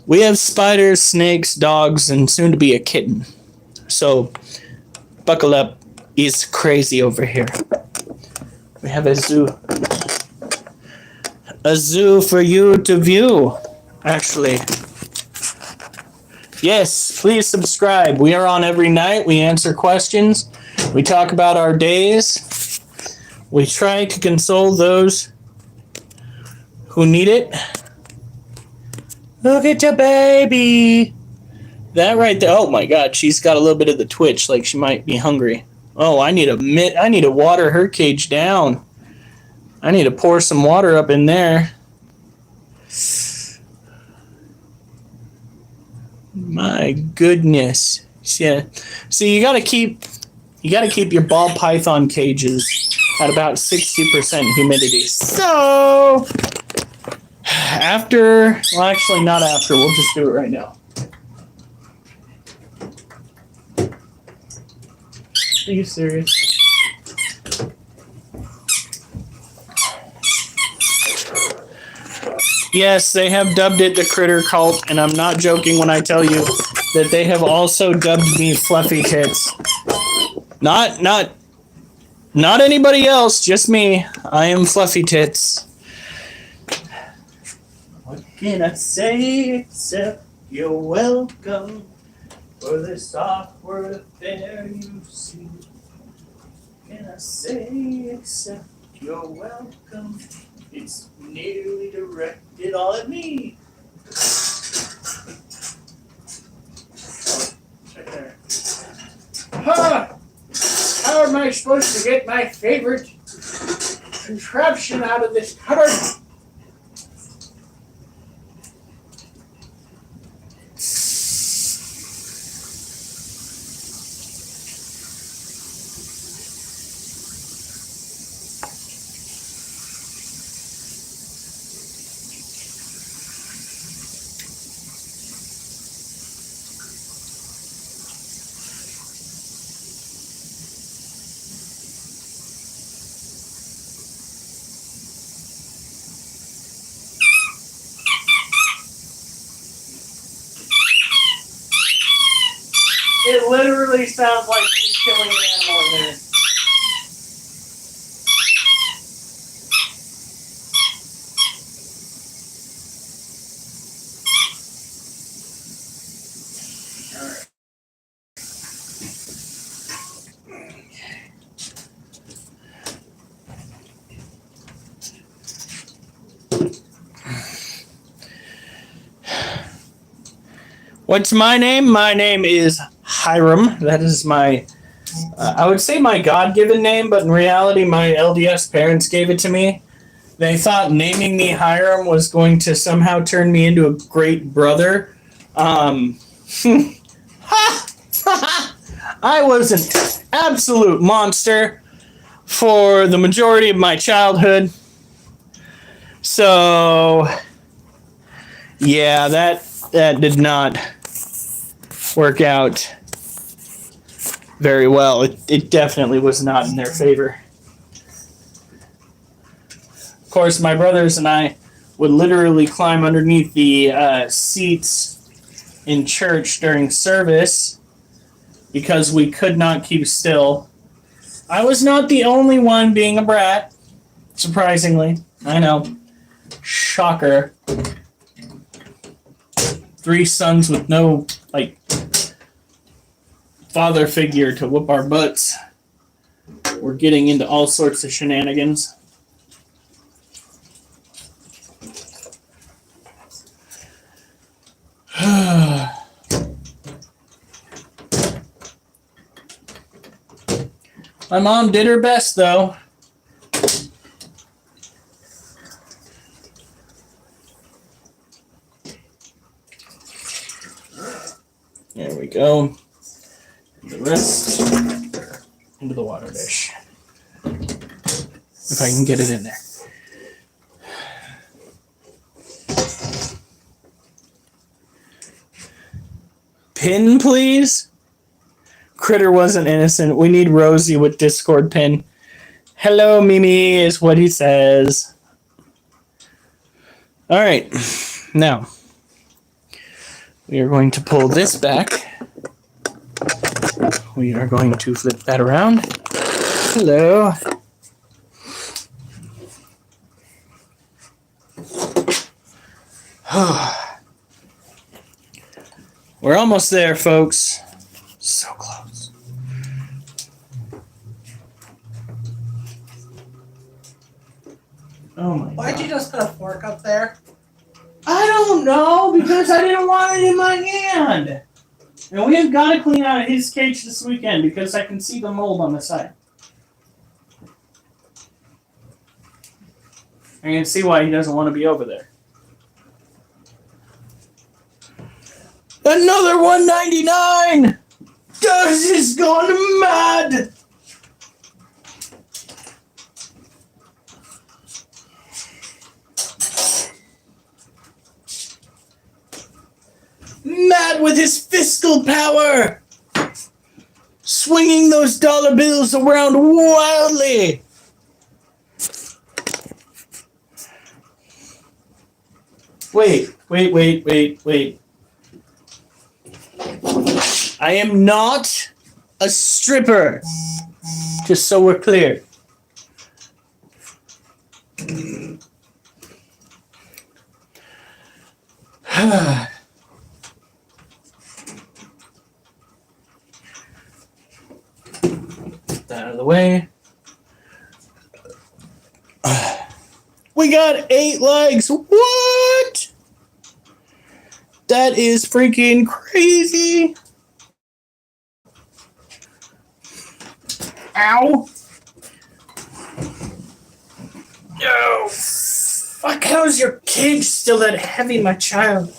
we have spiders, snakes, dogs, and soon to be a kitten. So, buckle up. It's crazy over here. We have a zoo. A zoo for you to view, actually. Yes, please subscribe. We are on every night. We answer questions. We talk about our days. We try to console those who need it. Look at your baby. That right there. Oh my God, she's got a little bit of the twitch, like she might be hungry. Oh, I need to water her cage down. I need to pour some water up in there. My goodness. Yeah. See, you gotta keep your ball python cages at about 60% humidity. So after, well, actually not after, we'll just do it right now. Are you serious? Yes, they have dubbed it the Critter Cult, and I'm not joking when I tell you that they have also dubbed me Fluffy Tits. Not anybody else, just me. I am Fluffy Tits. What can I say except you're welcome for this awkward affair you see? What can I say except you're welcome? It's nearly directed all at me. Right there. Ha! How am I supposed to get my favorite contraption out of this cupboard? It literally sounds like she's killing an animal in there. What's my name? My name is Hiram. That is my, I would say my God-given name, but in reality, my LDS parents gave it to me. They thought naming me Hiram was going to somehow turn me into a great brother. I was an absolute monster for the majority of my childhood. So, yeah, that did not work out very well. It definitely was not in their favor. Of course, my brothers and I would literally climb underneath the seats in church during service because we could not keep still. I was not the only one being a brat, surprisingly. I know. Shocker. 3 sons with no, father figure to whoop our butts. We're getting into all sorts of shenanigans. My mom did her best, though. There we go. And the rest into the water dish. If I can get it in there. Pin, please? Critter wasn't innocent. We need Rosie with Discord pin. Hello, Mimi, is what he says. All right. Now, we are going to pull this back. We are going to flip that around. Hello. We're almost there, folks. So close. Oh my Why'd God. you just put a fork up there? I don't know, because I didn't want it in my hand. And we have got to clean out his cage this weekend because I can see the mold on the side. I can see why he doesn't want to be over there. Another 199! This is gone mad! Mad with his fiscal power! Swinging those dollar bills around wildly! Wait. I am not a stripper. Just so we're clear. Get that out of the way. We got 8 legs. What? That is freaking crazy. Ow. No. Fuck, how is your cage still that heavy, my child?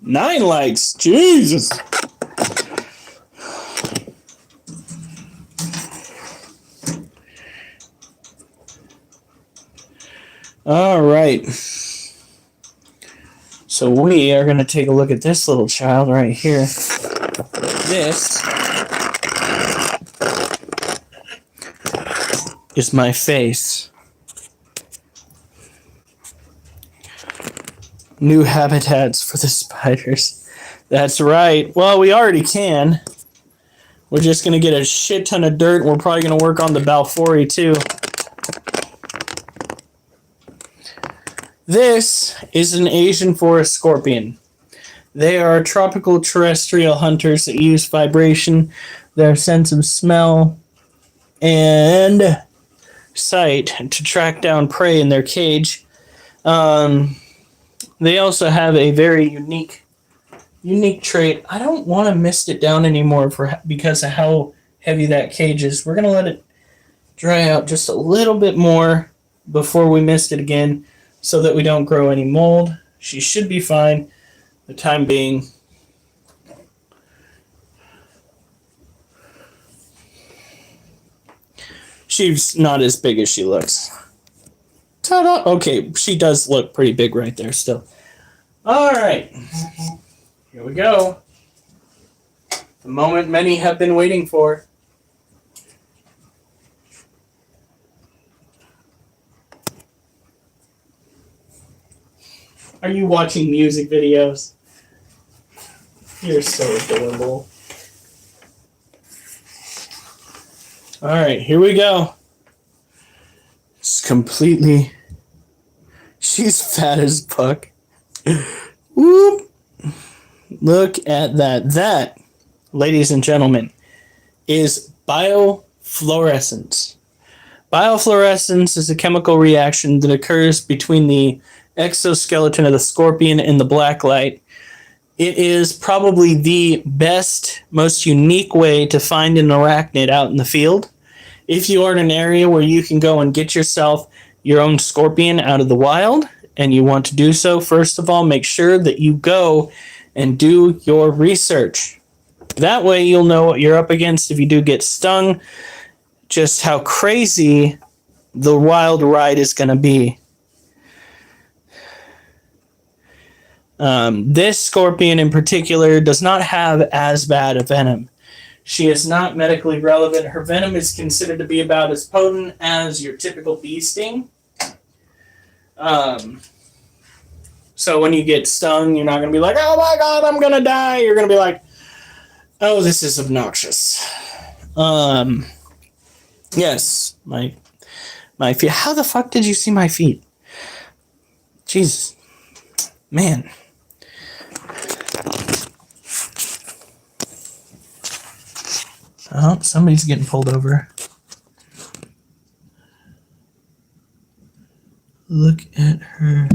9 legs. Jesus. All right. So we are going to take a look at this little child right here. This is my face. New habitats for the spiders. That's right. Well, we already can. We're just going to get a shit ton of dirt. We're probably going to work on the Balfouri too. This is an Asian forest scorpion. They are tropical terrestrial hunters that use vibration, their sense of smell, and sight to track down prey in their cage. They also have a very unique trait. I don't want to mist it down anymore because of how heavy that cage is. We're going to let it dry out just a little bit more before we mist it again so that we don't grow any mold. She should be fine for the time being. She's not as big as she looks. Ta-da! Okay, she does look pretty big right there still. All right. Here we go. The moment many have been waiting for. Are you watching music videos? You're so adorable. All right, here we go. It's completely. She's fat as fuck. Whoop. Look at that. That, ladies and gentlemen, is biofluorescence. Biofluorescence is a chemical reaction that occurs between the exoskeleton of the scorpion and the black light. It is probably the best, most unique way to find an arachnid out in the field. If you are in an area where you can go and get yourself your own scorpion out of the wild, and you want to do so, first of all, make sure that you go and do your research. That way you'll know what you're up against if you do get stung, just how crazy the wild ride is going to be. This scorpion in particular does not have as bad a venom. She is not medically relevant. Her venom is considered to be about as potent as your typical bee sting. So when you get stung, you're not going to be like, oh my God, I'm going to die. You're going to be like, oh, this is obnoxious. Yes, my feet. How the fuck did you see my feet? Jesus. Man. Oh, somebody's getting pulled over. Look at her.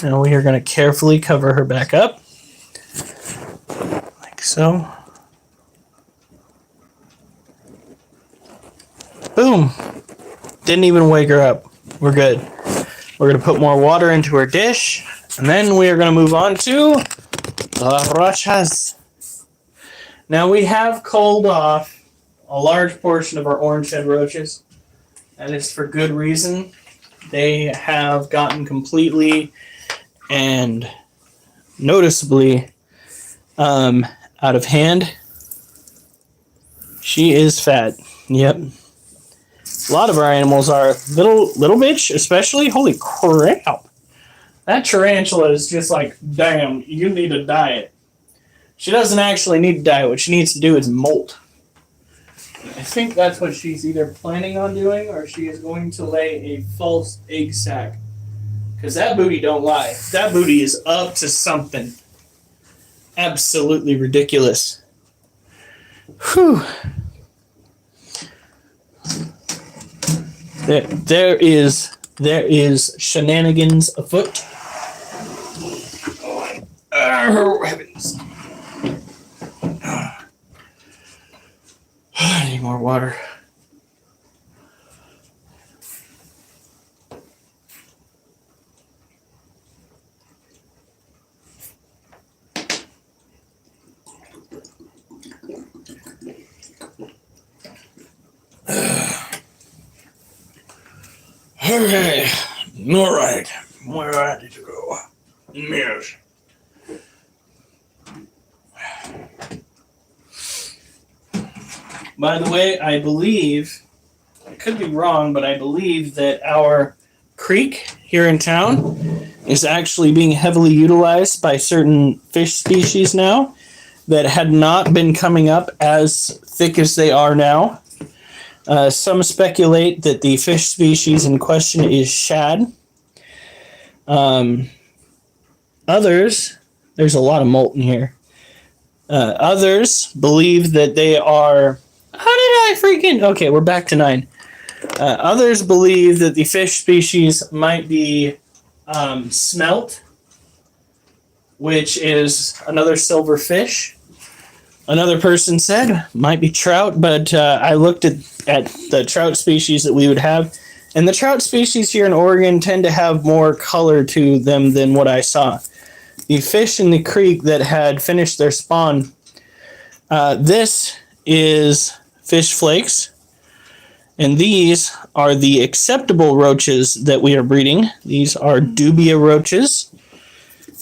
Now we are going to carefully cover her back up. Like so. Boom. Didn't even wake her up. We're good. We're going to put more water into her dish. And then we are going to move on to the rochas. Now we have culled off a large portion of our orange head roaches. That is for good reason. They have gotten completely and noticeably out of hand. She is fat. Yep. A lot of our animals are little bitch, especially. Holy crap. That tarantula is just like, damn, you need a diet. She doesn't actually need a diet. What she needs to do is molt. I think that's what she's either planning on doing or she is going to lay a false egg sac. Because that booty don't lie. That booty is up to something absolutely ridiculous. Whew. There is shenanigans afoot. Oh, heavens. I need more water. Okay, all right. Where I need to go? Yes. By the way, I believe, I could be wrong, but I believe that our creek here in town is actually being heavily utilized by certain fish species now that had not been coming up as thick as they are now. Some speculate that the fish species in question is shad. Others, there's a lot of molten here. Others believe that they are... How did I freaking... Okay, we're back to 9. Others believe that the fish species might be smelt, which is another silver fish. Another person said might be trout, but I looked at the trout species that we would have, and the trout species here in Oregon tend to have more color to them than what I saw. The fish in the creek that had finished their spawn, this is fish flakes, and these are the acceptable roaches that we are breeding. These are dubia roaches,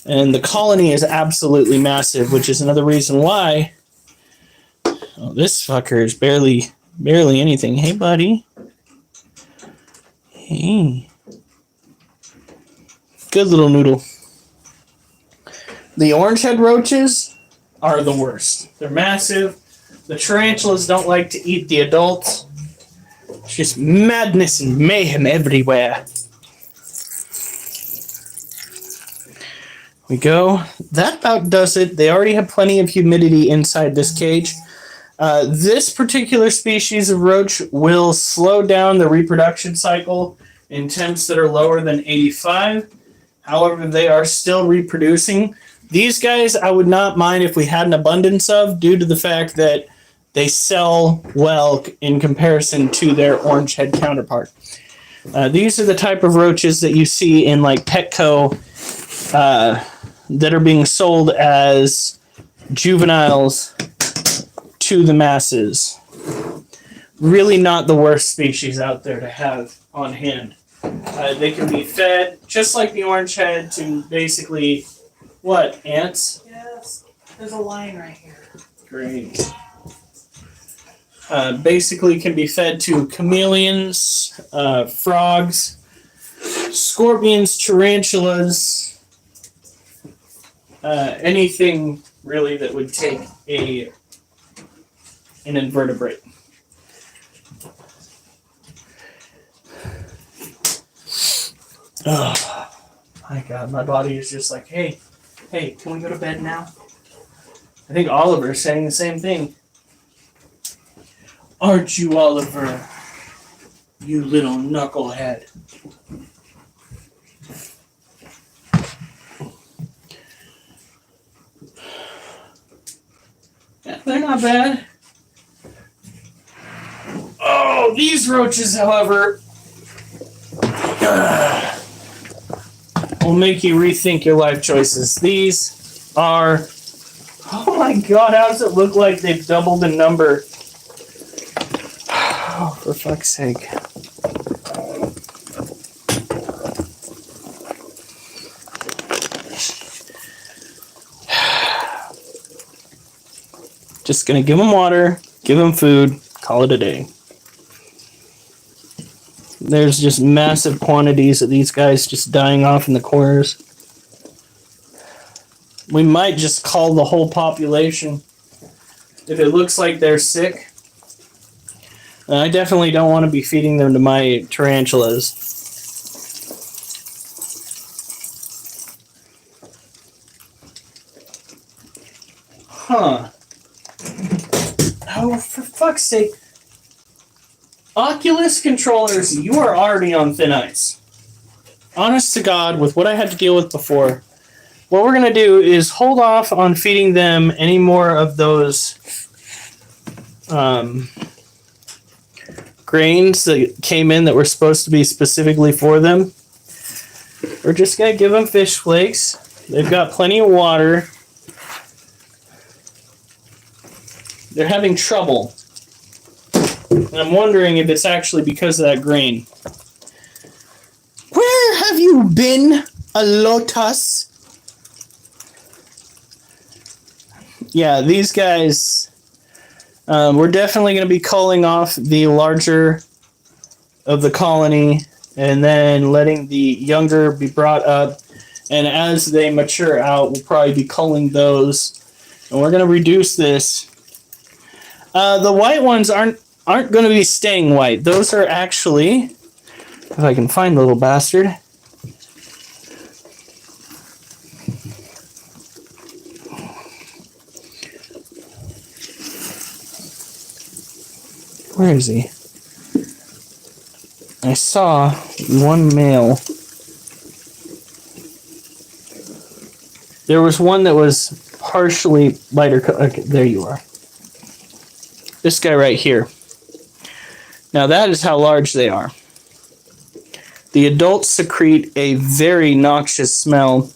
and the colony is absolutely massive, which is another reason why... Oh, this fucker is barely anything. Hey, buddy. Hey. Good little noodle. The orange head roaches are the worst. They're massive. The tarantulas don't like to eat the adults. It's just madness and mayhem everywhere. We go. That about does it. They already have plenty of humidity inside this cage. This particular species of roach will slow down the reproduction cycle in temps that are lower than 85. However, they are still reproducing. These guys, I would not mind if we had an abundance of, due to the fact that they sell well in comparison to their orange head counterpart. These are the type of roaches that you see in like Petco that are being sold as juveniles to the masses. Really not the worst species out there to have on hand. They can be fed, just like the orange head, to basically, what, ants? Yes, there's a line right here. Great. Basically can be fed to chameleons, frogs, scorpions, tarantulas, anything really that would take an invertebrate. Oh my God, my body is just like, hey, can we go to bed now? I think Oliver's saying the same thing. Aren't you, Oliver? You little knucklehead. Yeah, they're not bad. Oh, these roaches, however, will make you rethink your life choices. These are, oh my God, how does it look like they've doubled in number? Oh, for fuck's sake. Just gonna give them water, give them food, call it a day. There's just massive quantities of these guys just dying off in the corners. We might just call the whole population if it looks like they're sick. I definitely don't want to be feeding them to my tarantulas. Huh. Oh, for fuck's sake. Oculus controllers, you are already on thin ice. Honest to God, with what I had to deal with before, what we're going to do is hold off on feeding them any more of those grains that came in that were supposed to be specifically for them. We're just going to give them fish flakes. They've got plenty of water. They're having trouble. And I'm wondering if it's actually because of that grain. Where have you been, a lotus? Yeah, these guys... we're definitely going to be culling off the larger of the colony and then letting the younger be brought up. And as they mature out, we'll probably be culling those. And we're going to reduce this. The white ones aren't going to be staying white. Those are actually, if I can find the little bastard. Where is he? I saw one male. There was one that was partially lighter. Okay, there you are. This guy right here. Now that is how large they are. The adults secrete a very noxious smell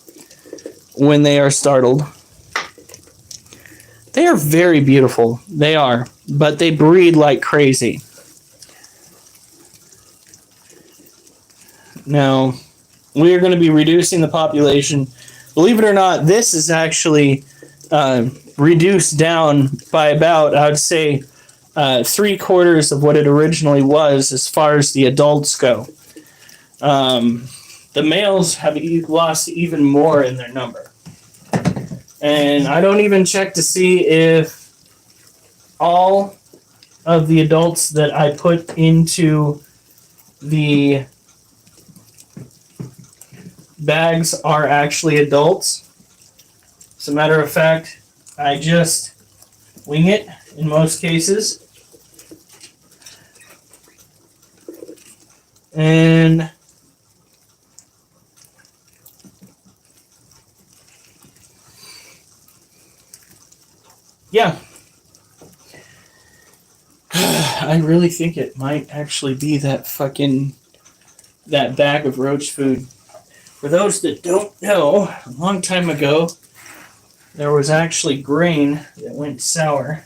when they are startled. They are very beautiful. They are. But they breed like crazy. Now, we are going to be reducing the population. Believe it or not, this is actually reduced down by about, I would say, 3/4 of what it originally was as far as the adults go. the males have lost even more in their number. And I don't even check to see if all of the adults that I put into the bags are actually adults. As a matter of fact, I just wing it in most cases. And yeah, I really think it might actually be that bag of roach food. For those that don't know, a long time ago, there was actually grain that went sour.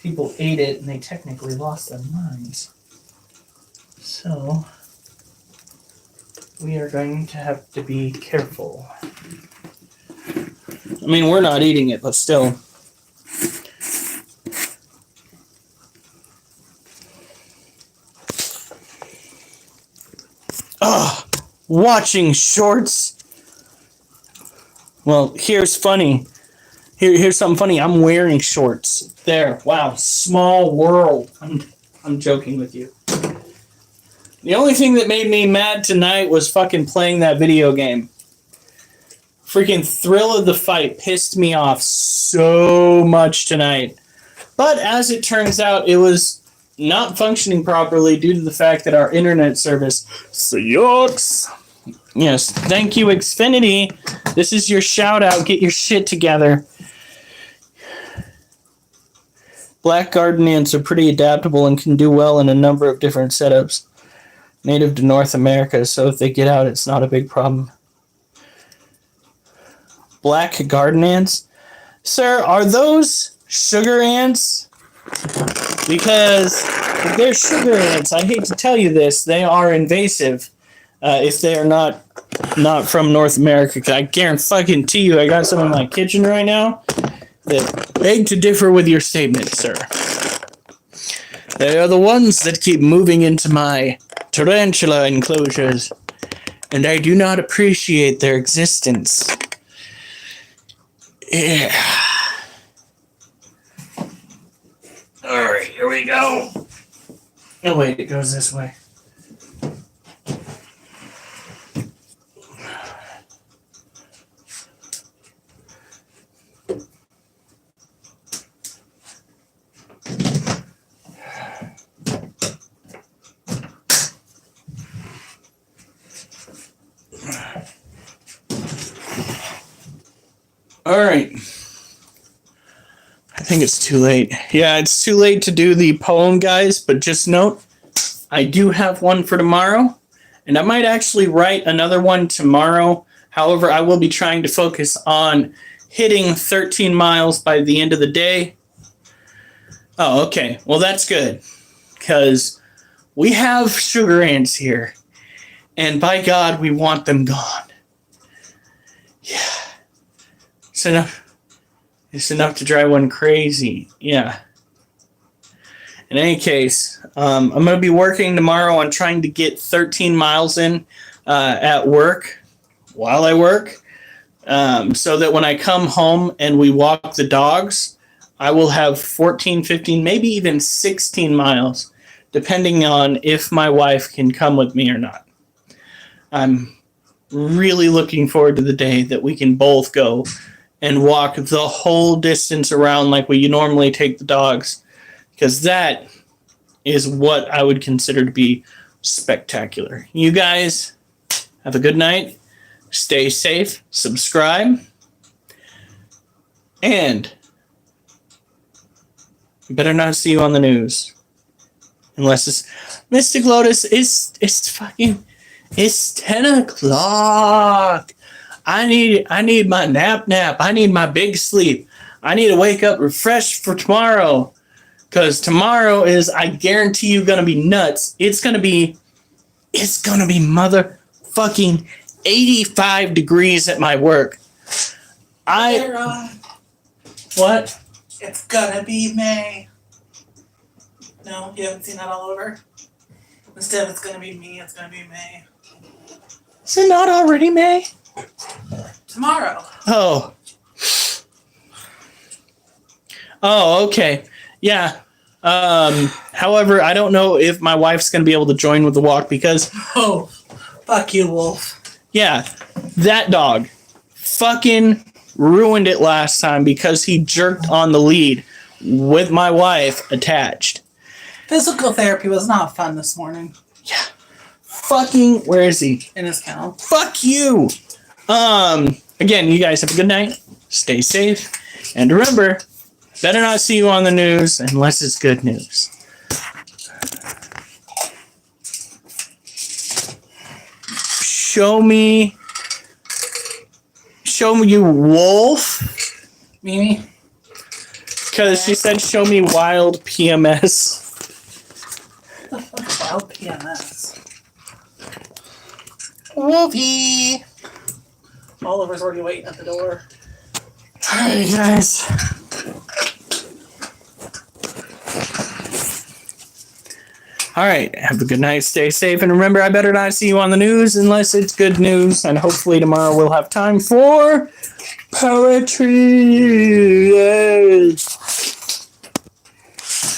People ate it and they technically lost their minds. So, we are going to have to be careful. I mean, we're not eating it, but still. Ah, watching shorts. Well, here's funny. Here's something funny. I'm wearing shorts. There. Wow. Small world. I'm joking with you. The only thing that made me mad tonight was fucking playing that video game. Freaking thrill of the fight pissed me off so much tonight. But as it turns out, it was not functioning properly due to the fact that our internet service sucks. Yes, thank you, Xfinity. This is your shout out. Get your shit together. Black garden ants are pretty adaptable and can do well in a number of different setups. Native to North America, so if they get out, it's not a big problem. Black garden ants? Sir, are those sugar ants? Because if they're sugar ants, I hate to tell you this, they are invasive. If they are not from North America, I guarantee you, I got some in my kitchen right now that beg to differ with your statement, sir. They are the ones that keep moving into my tarantula enclosures, and I do not appreciate their existence. Yeah. Alright, here we go. Oh wait, it goes this way. Alright. I think it's too late. Yeah, it's too late to do the poem, guys, but just note, I do have one for tomorrow, and I might actually write another one tomorrow. However, I will be trying to focus on hitting 13 miles by the end of the day. Oh, okay. Well, that's good, because we have sugar ants here, and by God, we want them gone. Yeah. It's enough to drive one crazy. Yeah. In any case, I'm going to be working tomorrow on trying to get 13 miles in at work while I work, so that when I come home and we walk the dogs, I will have 14, 15, maybe even 16 miles, depending on if my wife can come with me or not. I'm really looking forward to the day that we can both go and walk the whole distance around like we normally take the dogs, because that is what I would consider to be spectacular. You guys have a good night. Stay safe. Subscribe. And better not see you on the news. Unless it's Mystic Lotus. It's 10 o'clock. I need my nap. I need my big sleep. I need to wake up refreshed for tomorrow. Because tomorrow is, I guarantee you, going to be nuts. It's going to be motherfucking 85 degrees at my work. What? It's gonna be May. No, you haven't seen that all over? Instead of it's gonna be me, it's gonna be May. Is it not already May? Tomorrow. Oh. Oh, okay. Yeah. However, I don't know if my wife's going to be able to join with the walk because, Oh, fuck you, Wolf. yeah, that dog fucking ruined it last time because he jerked on the lead with my wife attached. Physical therapy was not fun this morning. Yeah. Fucking, where is he? In his kennel. Fuck you. Again, you guys have a good night. Stay safe. And remember, better not see you on the news unless it's good news. Show me you wolf. Mimi? Because she said show me wild PMS. What the fuck is wild PMS? Wolfie. Oliver's already waiting at the door. Alright, guys. Alright, have a good night, stay safe, and remember, I better not see you on the news unless it's good news, and hopefully tomorrow we'll have time for poetry. Yay.